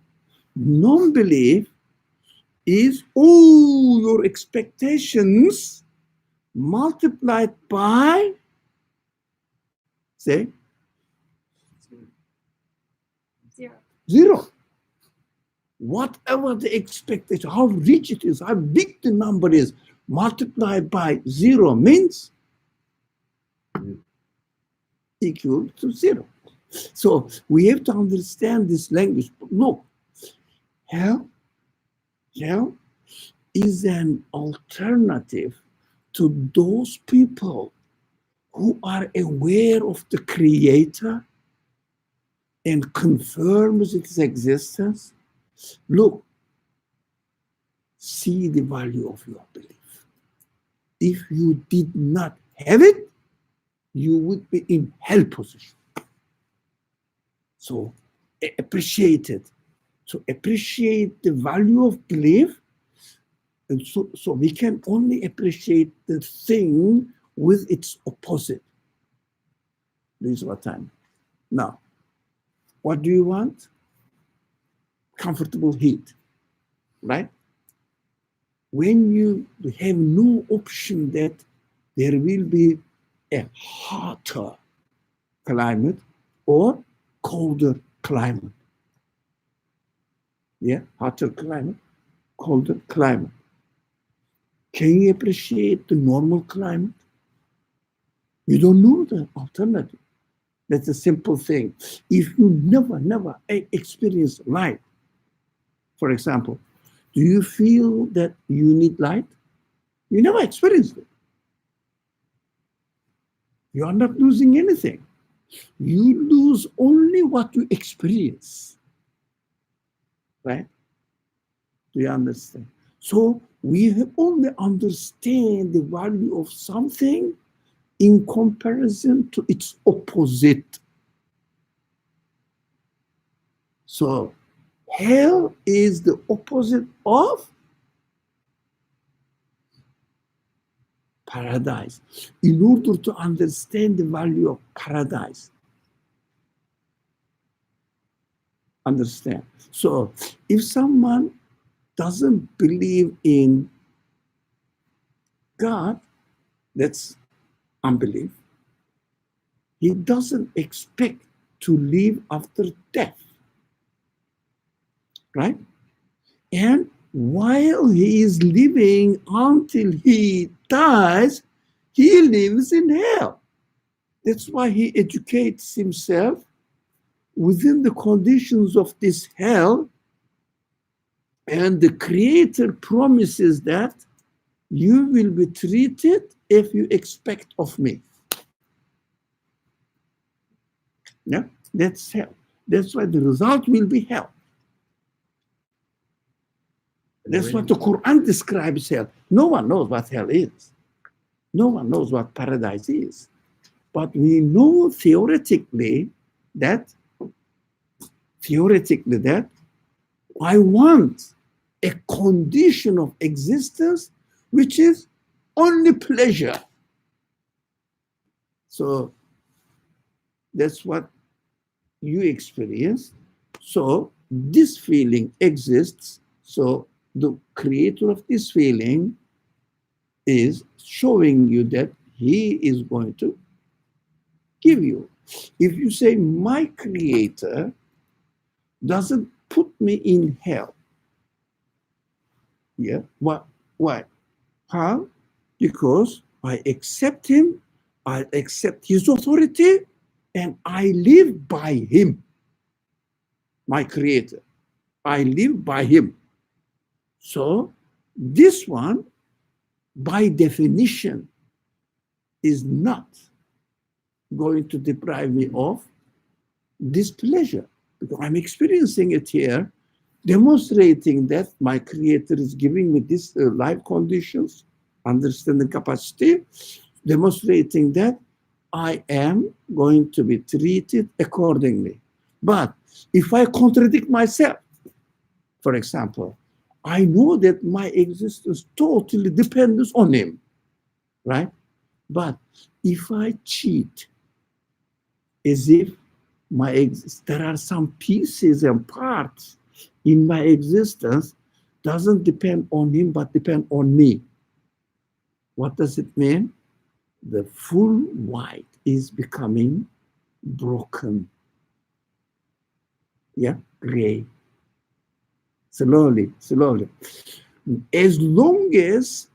non-belief is all your expectations multiplied by, say, 0. Whatever the expectation, how rich it is, how big the number is, multiplied by 0 means equal to 0. So we have to understand this language. Look, hell is an alternative to those people who are aware of the Creator and confirms its existence. Look, see the value of your belief. If you did not have it, you would be in hell position. So appreciate it. So appreciate the value of belief. And so we can only appreciate the thing with its opposite. This is what time. Now, what do you want? Comfortable heat, right? When you have no option that there will be a hotter climate or colder climate. Yeah, hotter climate, colder climate. Can you appreciate the normal climate? You don't know the alternative. That's a simple thing. If you never experience light, for example, do you feel that you need light? You never experienced it. You are not losing anything. You lose only what you experience. Right? Do you understand? So we have only understand the value of something in comparison to its opposite. So hell is the opposite of paradise. In order to understand the value of paradise, understand. So if someone doesn't believe in God, that's unbelief. He doesn't expect to live after death, right? And while he is living until he dies, he lives in hell. That's why he educates himself within the conditions of this hell, and the Creator promises that you will be treated if you expect of me. Yeah, that's hell. That's why the result will be hell. That's what the Quran describes hell. No one knows what hell is. No one knows what paradise is. But we know theoretically that I want a condition of existence which is only pleasure. So that's what you experience. So this feeling exists. So the creator of this feeling is showing you that he is going to give you. If you say, my creator doesn't put me in hell. Yeah. Why? How? Because I accept him, I accept his authority, and I live by him. My creator. I live by him. So this one, by definition, is not going to deprive me of this pleasure, because I'm experiencing it here, demonstrating that my creator is giving me these life conditions, understanding capacity, demonstrating that I am going to be treated accordingly. But if I contradict myself, for example, I know that my existence totally depends on him, right? But if I cheat, as if there are some pieces and parts in my existence doesn't depend on him, but depend on me. What does it mean? The full white is becoming broken. Yeah, gray. Slowly. As long as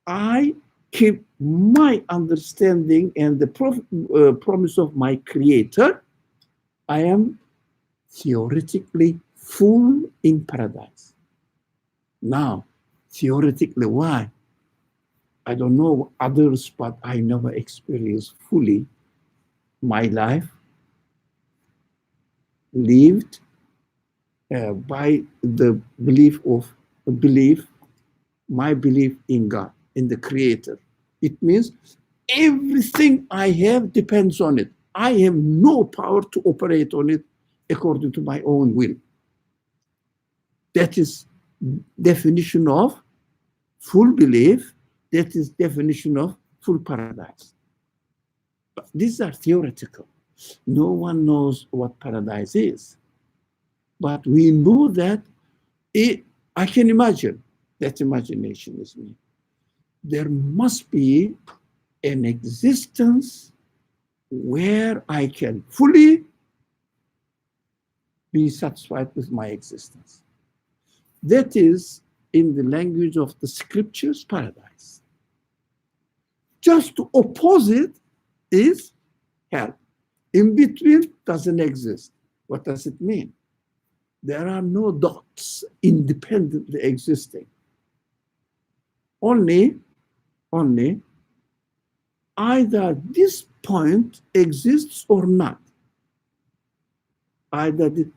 I keep my understanding and the promise of my creator, I am theoretically full in paradise. Now, theoretically, why? I don't know others, but I never experienced fully my life lived by the my belief in God, in the creator. It means everything I have depends on it. I have no power to operate on it according to my own will. That is definition of full belief. That is definition of full paradise. But these are theoretical. No one knows what paradise is. But we know that I can imagine, that imagination is me. There must be an existence where I can fully be satisfied with my existence. That is, in the language of the scriptures, paradise. Just to oppose it is hell. In between doesn't exist. What does it mean? There are no dots independently existing. Only either this point exists or not.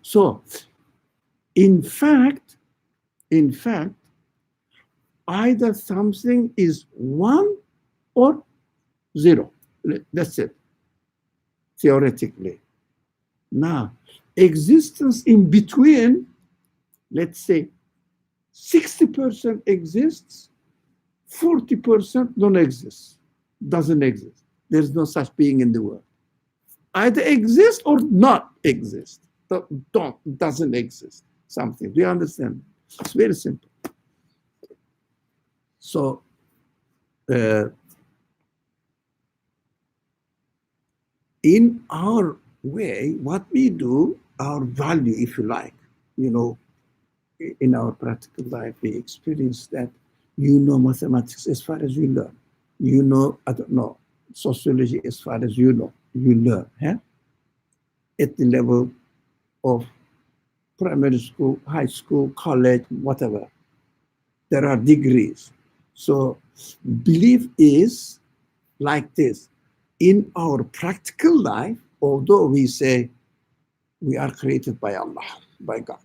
So, in fact, either something is 1 or 0. That's it, theoretically. Now, existence in between, let's say 60% exists, 40% doesn't exist. There's no such being in the world. Either exist or not exist. Doesn't exist. Something. Do you understand? It's very simple. So, in our way, what we do, our value, if you like, in our practical life, we experience that mathematics as far as you learn. I don't know, sociology as far as you learn. Eh? At the level of primary school, high school, college, whatever. There are degrees. So belief is like this. In our practical life, although we say we are created by Allah, by God,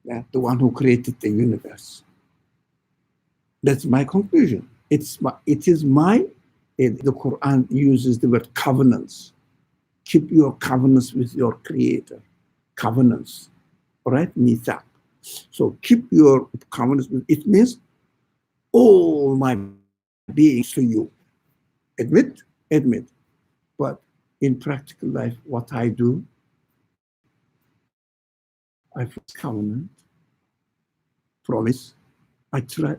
the one who created the universe. That's my conclusion. The Quran uses the word covenants. Keep your covenants with your creator. Covenants, all right? Mithaq. So keep your covenants. It means all my being to you. Admit. But in practical life, what I do, I first covenant, promise. I try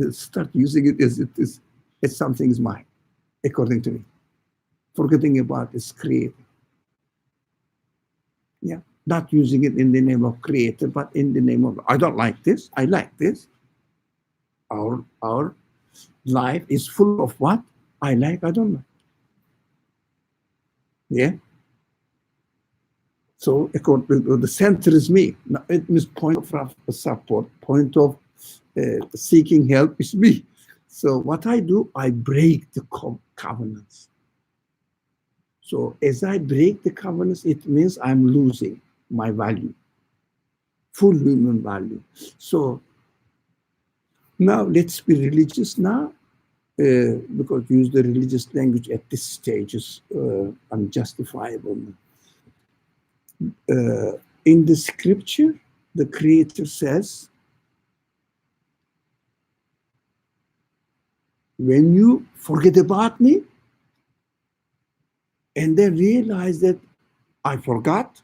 to start using it as it is, as something is mine, according to me. Forgetting about its creator. Yeah. Not using it in the name of creator, but in the name of I don't like this, I like this. Our life is full of what? I like, I don't like. Yeah. So according to the center is me. Now, it means point of support, point of seeking help is me. So what I do, I break the covenants. So as I break the covenants, it means I'm losing my value, full human value. So now let's be religious now, because use the religious language at this stage is unjustifiable. In the scripture, the Creator says, when you forget about me and then realize that I forgot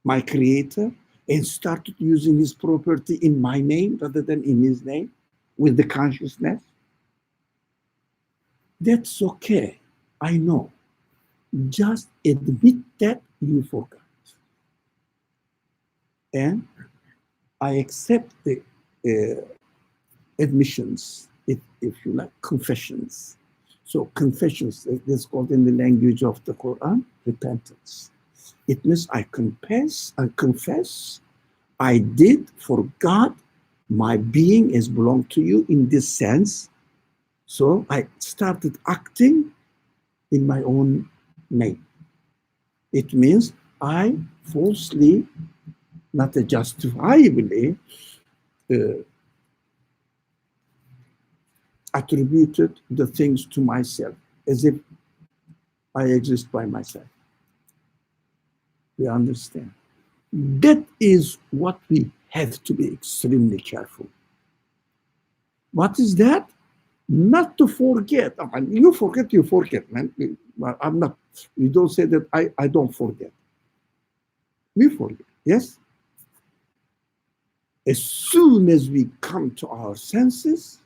my Creator and started using his property in my name rather than in his name with the consciousness, that's okay. I know. Just admit that you forgot. And I accept the admissions, if you like, confessions. So confessions, that's called in the language of the Quran, repentance. It means I confess, I did forgot my being has belonged to you in this sense. So I started acting in my own name. It means I falsely, not justifiably, attributed the things to myself as if I exist by myself. You understand? That is what we have to be extremely careful. What is that? Not to forget. You forget, man. I'm not, you don't say that I don't forget. We forget, yes? As soon as we come to our senses,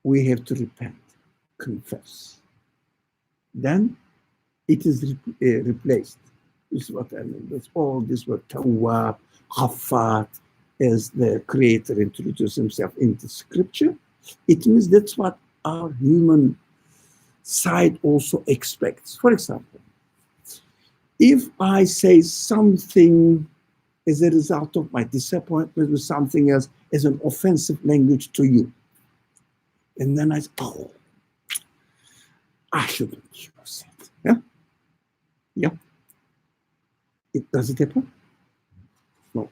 we have to repent, confess. Then it is replaced. This is what I mean. That's all this word tawwab, ghaffar, as the Creator introduced himself into scripture. It means that's what our human side also expects. For example, if I say something as a result of my disappointment with something else as an offensive language to you, and then I say, oh, I shouldn't use it. Yeah? Yeah. Does it happen? No,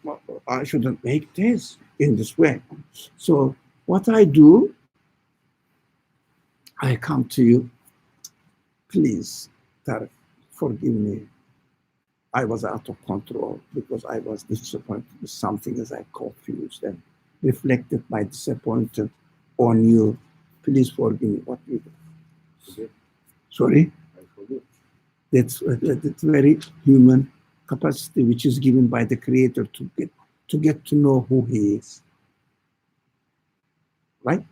I shouldn't make this in this way. So what I do, I come to you, please, Tarek, forgive me. I was out of control because I was disappointed with something as I confused and reflected my disappointment on you. Please forgive me. What you do? Forget. Sorry? I forget. That's very human capacity which is given by the Creator to get to know who he is. Right?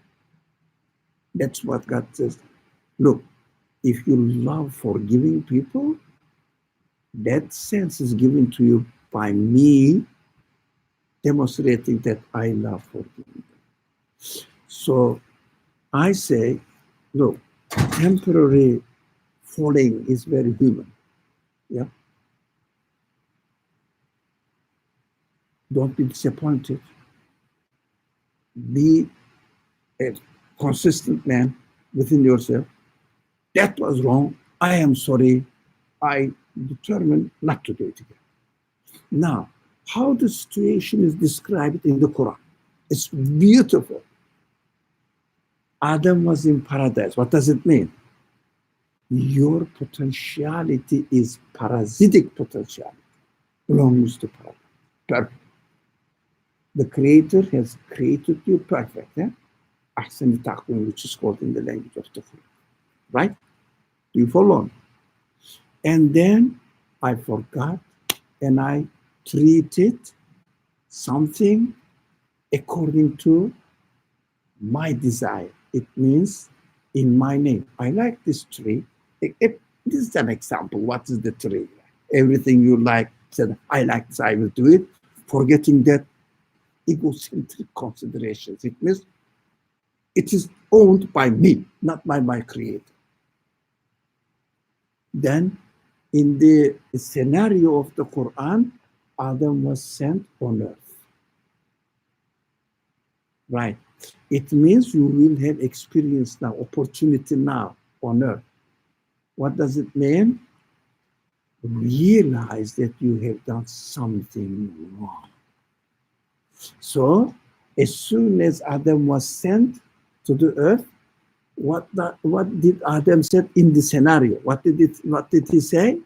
That's what God says. Look, if you love forgiving people, that sense is given to you by me demonstrating that I love forgiving them. So I say, look, temporary falling is very human. Yeah. Don't be disappointed. Be a consistent man within yourself. That was wrong. I am sorry. I determined not to do it again. Now, how the situation is described in the Quran, it's beautiful. Adam was in paradise. What does it mean? Your potentiality is parasitic potentiality, belongs to paradise. Perfect. The Creator has created you perfect. Ahsan taqwim, which is called in the language of the Quran. Right? Do you follow? And then I forgot and I treated something according to my desire. It means in my name. I like this tree. This is an example. What is the tree? Everything you like, said, I like this, I will do it. Forgetting that egocentric considerations. It means it is owned by me, not by my creator. Then in the scenario of the Quran, Adam was sent on earth. Right. It means you will have experience now, opportunity now on earth. What does it mean? Realize that you have done something wrong. So, as soon as Adam was sent to the earth, what did Adam say in the scenario? What did he say?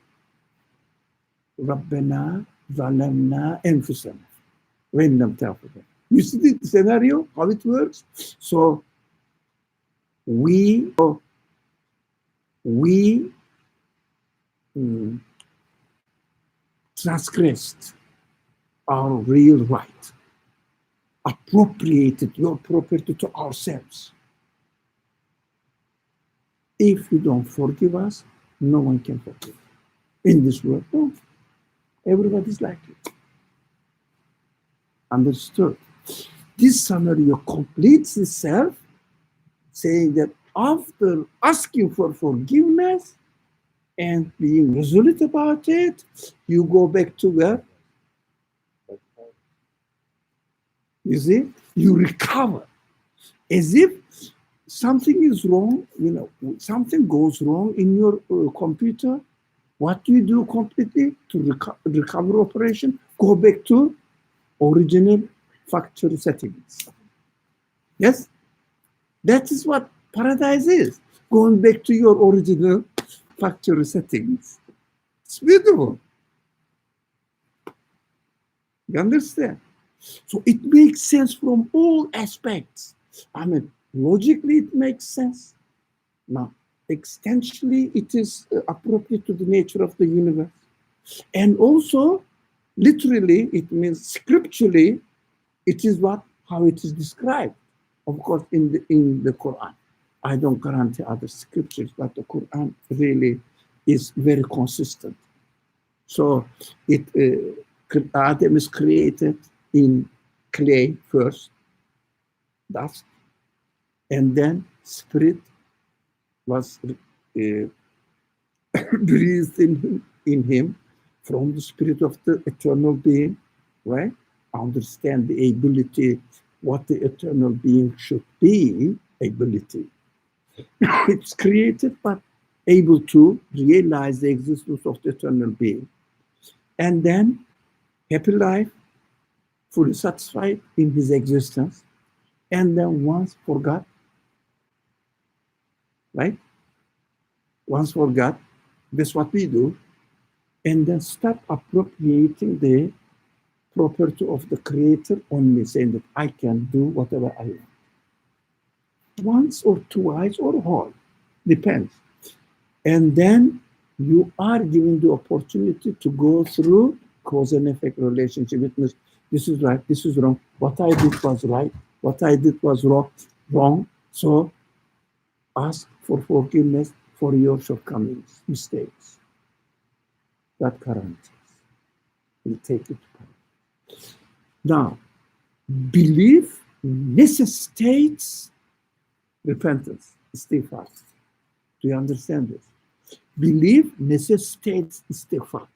Rabbana zalamna anfusana wa in lam taghfir. You see the scenario, how it works? So we transgressed our real right, appropriated your property to ourselves. If you don't forgive us, no one can forgive. In this world, no. Everybody's like it. Understood? This scenario completes itself, saying that after asking for forgiveness and being resolute about it, you go back to where? You see, you recover. As if something is wrong, something goes wrong in your computer. What do you do completely to recover operation? Go back to original factory settings. Yes? That is what paradise is. Going back to your original factory settings. It's beautiful. You understand? So it makes sense from all aspects. I mean, logically it makes sense. Now, existentially it is appropriate to the nature of the universe. And also, literally, it means scripturally, it is how it is described. Of course, in the Quran. I don't guarantee other scriptures, but the Quran really is very consistent. So Adam is created in clay first, dust, and then spirit was breathed in him from the spirit of the eternal being, right? Understand the ability, what the eternal being should be, ability. It's created, but able to realize the existence of the eternal being. And then happy life, fully satisfied in his existence. And then once forgot, right? Once forgot, that's what we do. And then start appropriating the property of the creator only, saying that I can do whatever I want. Once or twice or all, depends. And then you are given the opportunity to go through cause and effect relationship. It means this is right, this is wrong. What I did was right, what I did was wrong. So ask for forgiveness for your shortcomings, mistakes. That guarantees will take you to paradise. Now, belief necessitates repentance, istighfar. Do you understand this? Belief necessitates istighfar.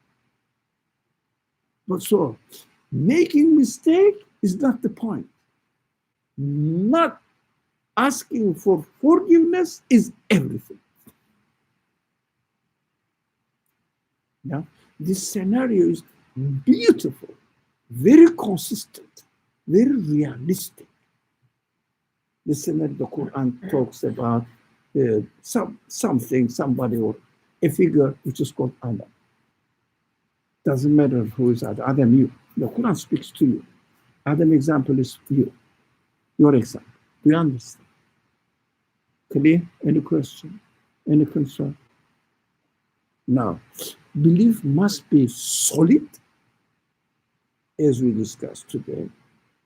But so, making mistake is not the point. Not asking for forgiveness is everything. Now, this scenario is beautiful, very consistent, very realistic. The scenario the Quran talks about something, somebody, or a figure which is called Adam. Doesn't matter who is Adam, you. The Quran speaks to you. Other example is you, your example. Do you understand? Clear? Any question? Any concern? Now, belief must be solid, as we discussed today.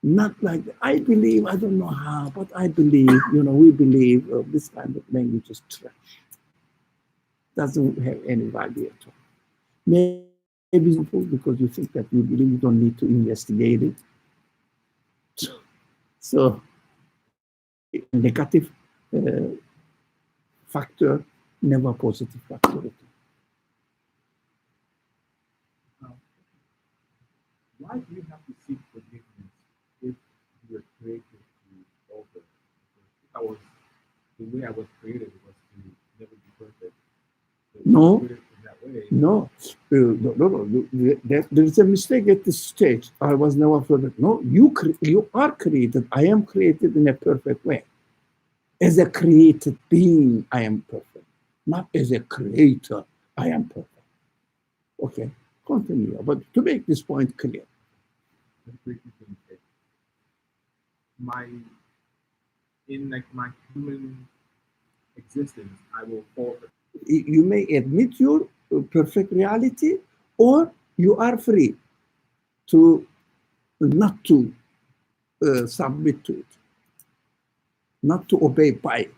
Not like, I believe, I don't know how, but I believe, we believe. This kind of language is trash. Doesn't have any value at all. Maybe because you think that you believe you don't need to investigate it. So, negative factor, never positive factor. Why do you have to seek forgiveness if you are created to alter? Because the way I was created was to never be perfect. So No. in that way, No, there's a mistake at this stage. I was never perfect. No, you are created. I am created in a perfect way. As a created being, I am perfect. Not as a creator, I am perfect. Okay, continue. But to make this point clear. my human existence, I will falter. You may admit your perfect reality, or you are free to not to submit to it, not to obey by it.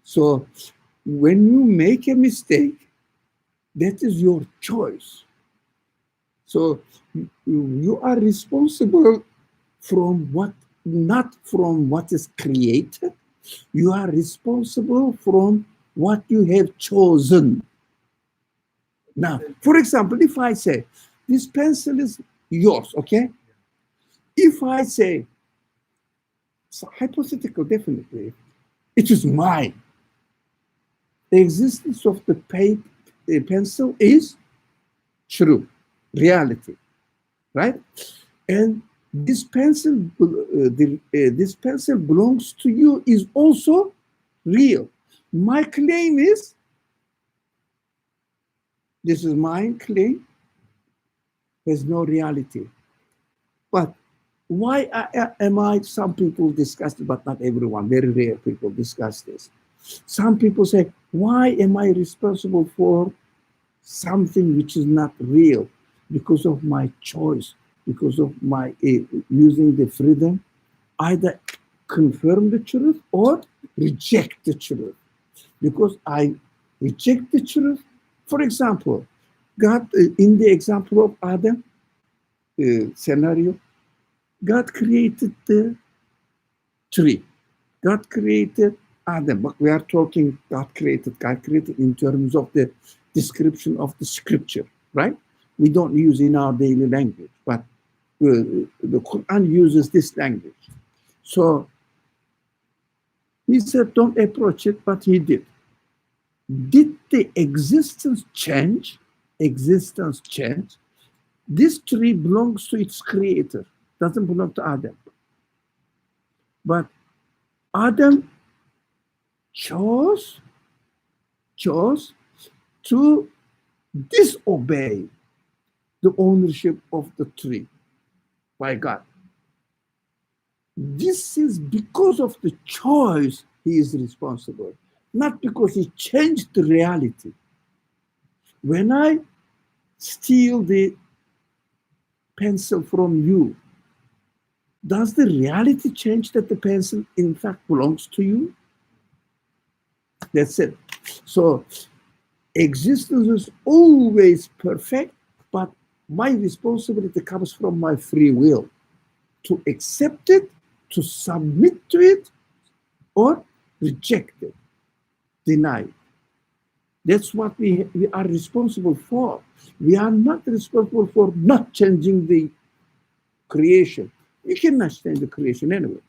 So when you make a mistake, that is your choice. So you are responsible from what, not from what is created. You are responsible from what you have chosen. Now, for example, if I say, this pencil is yours, okay? If I say, it's hypothetical, definitely, it is mine. The existence of the pencil is true, reality, right? And this pencil, this pencil belongs to you is also real. My claim is, this is my claim, there's no reality. But why am I, some people discuss it, but not everyone, very rare people discuss this. Some people say, why am I responsible for something which is not real? Because of my choice, because of my using the freedom, either confirm the truth or reject the truth. Because I reject the truth. For example, God, in the example of Adam scenario, God created the tree. God created Adam, but we are talking God created in terms of the description of the scripture, right? We don't use in our daily language, but the Quran uses this language. So he said, don't approach it, but he did. Did the existence change? Existence change. This tree belongs to its creator, doesn't belong to Adam. But Adam chose to disobey the ownership of the tree by God. This is because of the choice he is responsible, not because he changed the reality. When I steal the pencil from you, does the reality change that the pencil in fact belongs to you? That's it. So existence is always perfect, but my responsibility comes from my free will to accept it, to submit to it, or reject it, deny it. That's what we are responsible for. We are not responsible for not changing the creation. You cannot change the creation anyway.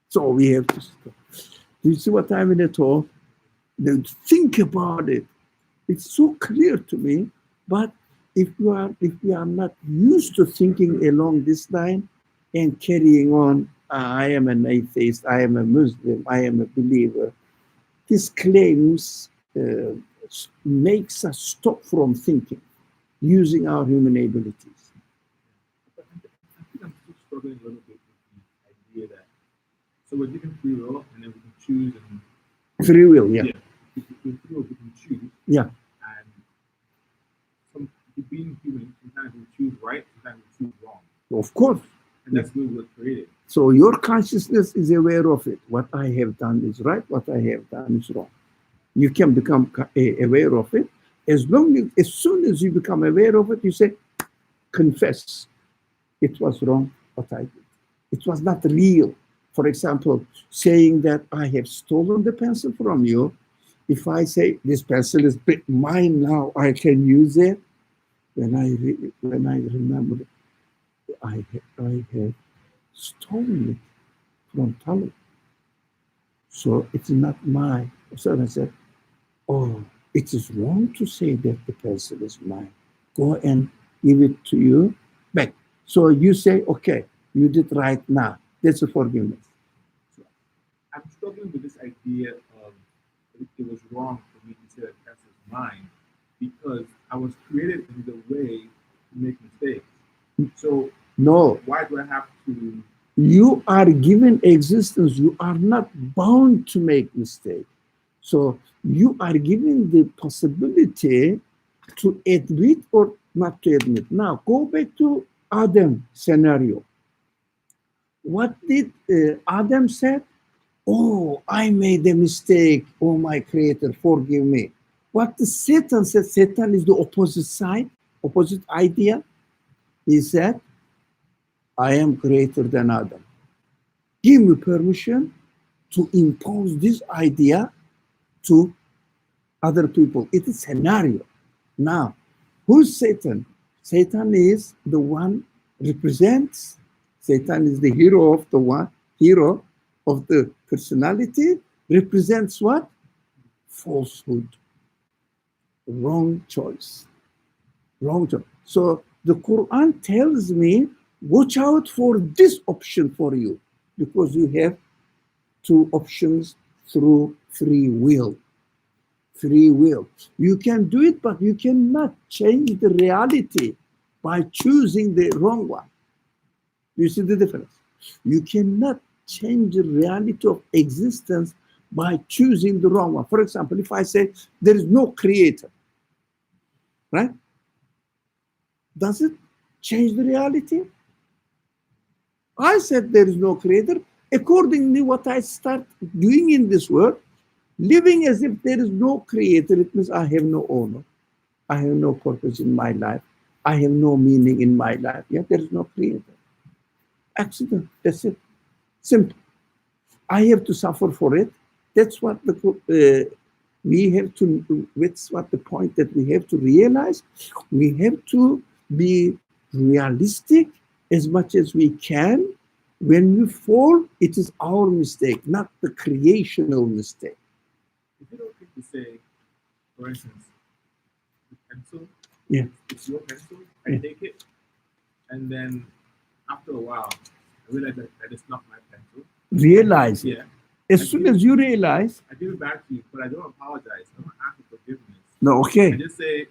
So we have to stop. Do you see what I mean at all? Think about it. It's so clear to me, but if we are not used to thinking along this line and carrying on, I am an atheist, I am a Muslim, I am a believer, these claims makes us stop from thinking, using our human abilities. I think I'm still struggling a little bit with the idea that so we're given free will and then we can choose and Free will, yeah. with free will we can choose. Yeah. And being human, sometimes we choose right, sometimes we choose wrong. Of course. And that's where we're created. So your consciousness is aware of it. What I have done is right, what I have done is wrong. You can become aware of it. As soon as you become aware of it, you say, confess. It was wrong what I did. It was not real. For example, saying that I have stolen the pencil from you. If I say this pencil is mine now, I can use it. When I remember, I have stolen it from Talib. So it's not mine. So I said, oh, it is wrong to say that the pencil is mine. Go and give it to you back. So you say, okay, you did right now. That's a forgiveness. So I'm struggling with this idea of it was wrong for me to say that pencil is mine because I was created in the way to make mistakes. So no, why do I have to? You are given existence. You are not bound to make mistakes. So you are given the possibility to admit or not to admit. Now go back to Adam scenario. What did Adam said? Oh, I made a mistake. Oh, my creator, forgive me. What the Satan said, Satan is the opposite side, opposite idea. He said, I am greater than Adam. Give me permission to impose this idea to other people. It is scenario. Now, who's Satan? Satan is the one represents. Satan is the hero of the one, hero of the personality, represents what? Falsehood. Wrong choice. Wrong choice. So the Quran tells me, watch out for this option for you, because you have two options through free will. Free will. You can do it, but you cannot change the reality by choosing the wrong one. You see the difference? You cannot change the reality of existence by choosing the wrong one. For example, if I say there is no creator, right? Does it change the reality? I said there is no creator. Accordingly, what I start doing in this world, living as if there is no creator, it means I have no owner. I have no purpose in my life. I have no meaning in my life. Yet there is no creator. Accident, that's it. Simple. I have to suffer for it. That's what we have to, that's what the point that we have to realize. We have to be realistic as much as we can. When we fall, it is our mistake, not the creational mistake. Is it okay to say, for instance, the pencil? Yeah. It's your pencil. I take it, and then after a while, I realize that it's not my pencil. Realize it. Yeah. As soon as you realize, I give it back to you, but I don't apologize. I don't ask for forgiveness. no, okay. I just say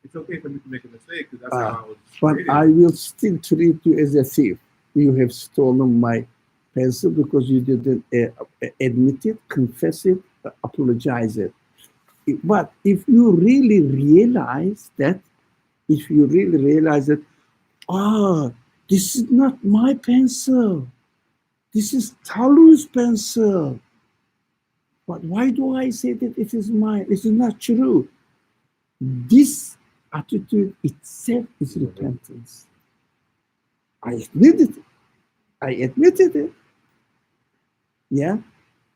it's okay for me to make a mistake because that's how I was But created. I will still treat you as a thief. You have stolen my pencil because you didn't admit it, confess it, apologize it. But if you really realize that, this is not my pencil. This is Talu's pencil. But why do I say that it is mine? It is not true. This attitude itself is repentance. I admitted it. I admitted it. Yeah.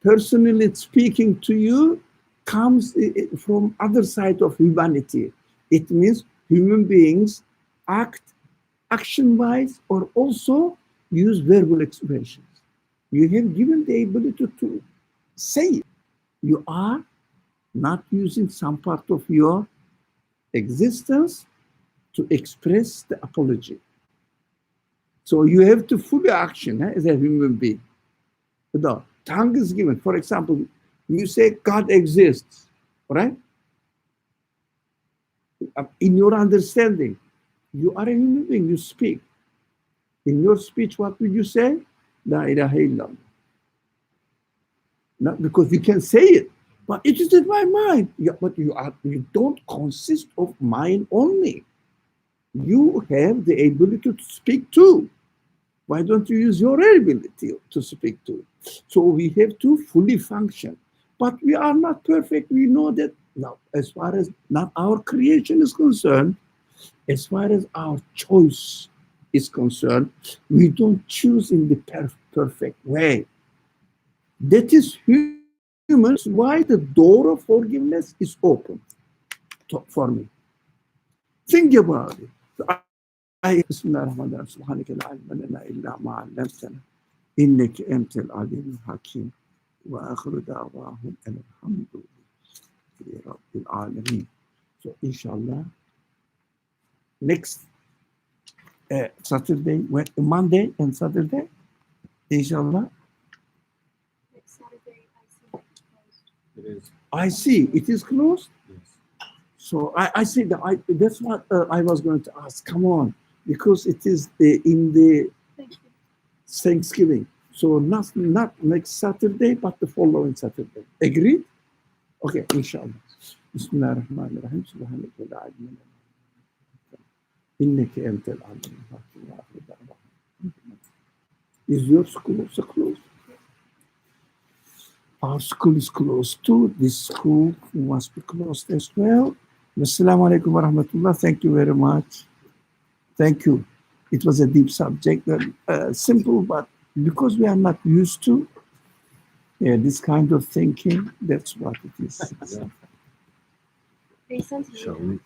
Personally speaking to you comes from other side of humanity. It means human beings act action-wise or also use verbal expressions. You have given the ability to say it. You are not using some part of your existence to express the apology. So you have to fully action as a human being. The tongue is given. For example, you say God exists, right? In your understanding, you are a human being, you speak. In your speech, what would you say? La ilaha illallah. Not because you can say it, but it is in my mind. Yeah, but you don't consist of mind only. You have the ability to speak too. Why don't you use your ability to speak too? So we have to fully function. But we are not perfect. We know that now, as far as not our creation is concerned, as far as our choice is concerned, we don't choose in the perfect way. That is humans why the door of forgiveness is open for me. Think about it. بسم الله الرحمن الرحيم سبحانك لا علم لنا إلا ما علمتنا إنك أنت العليم الحكيم وآخر دعواهم أن الحمد لله رب العالمين. So inshallah next Saturday, Monday and Saturday, inshallah. Next Saturday, It is. I see it is closed. Yes. So I see that that's what I was going to ask. Come on, because it is in the Thank you. Thanksgiving. So not next Saturday, but the following Saturday. Agreed? Okay, inshallah. Bismillah ar-Rahman ar-Rahim. Subhanaka la ilma lana innaka antal alim al-hakim. Is your school also closed? Our school is closed too. This school must be closed as well. Assalamu alaikum wa rahmatullah. Thank you very much. Thank you. It was a deep subject, simple, but because we are not used to this kind of thinking, that's what it is. They sent Shall we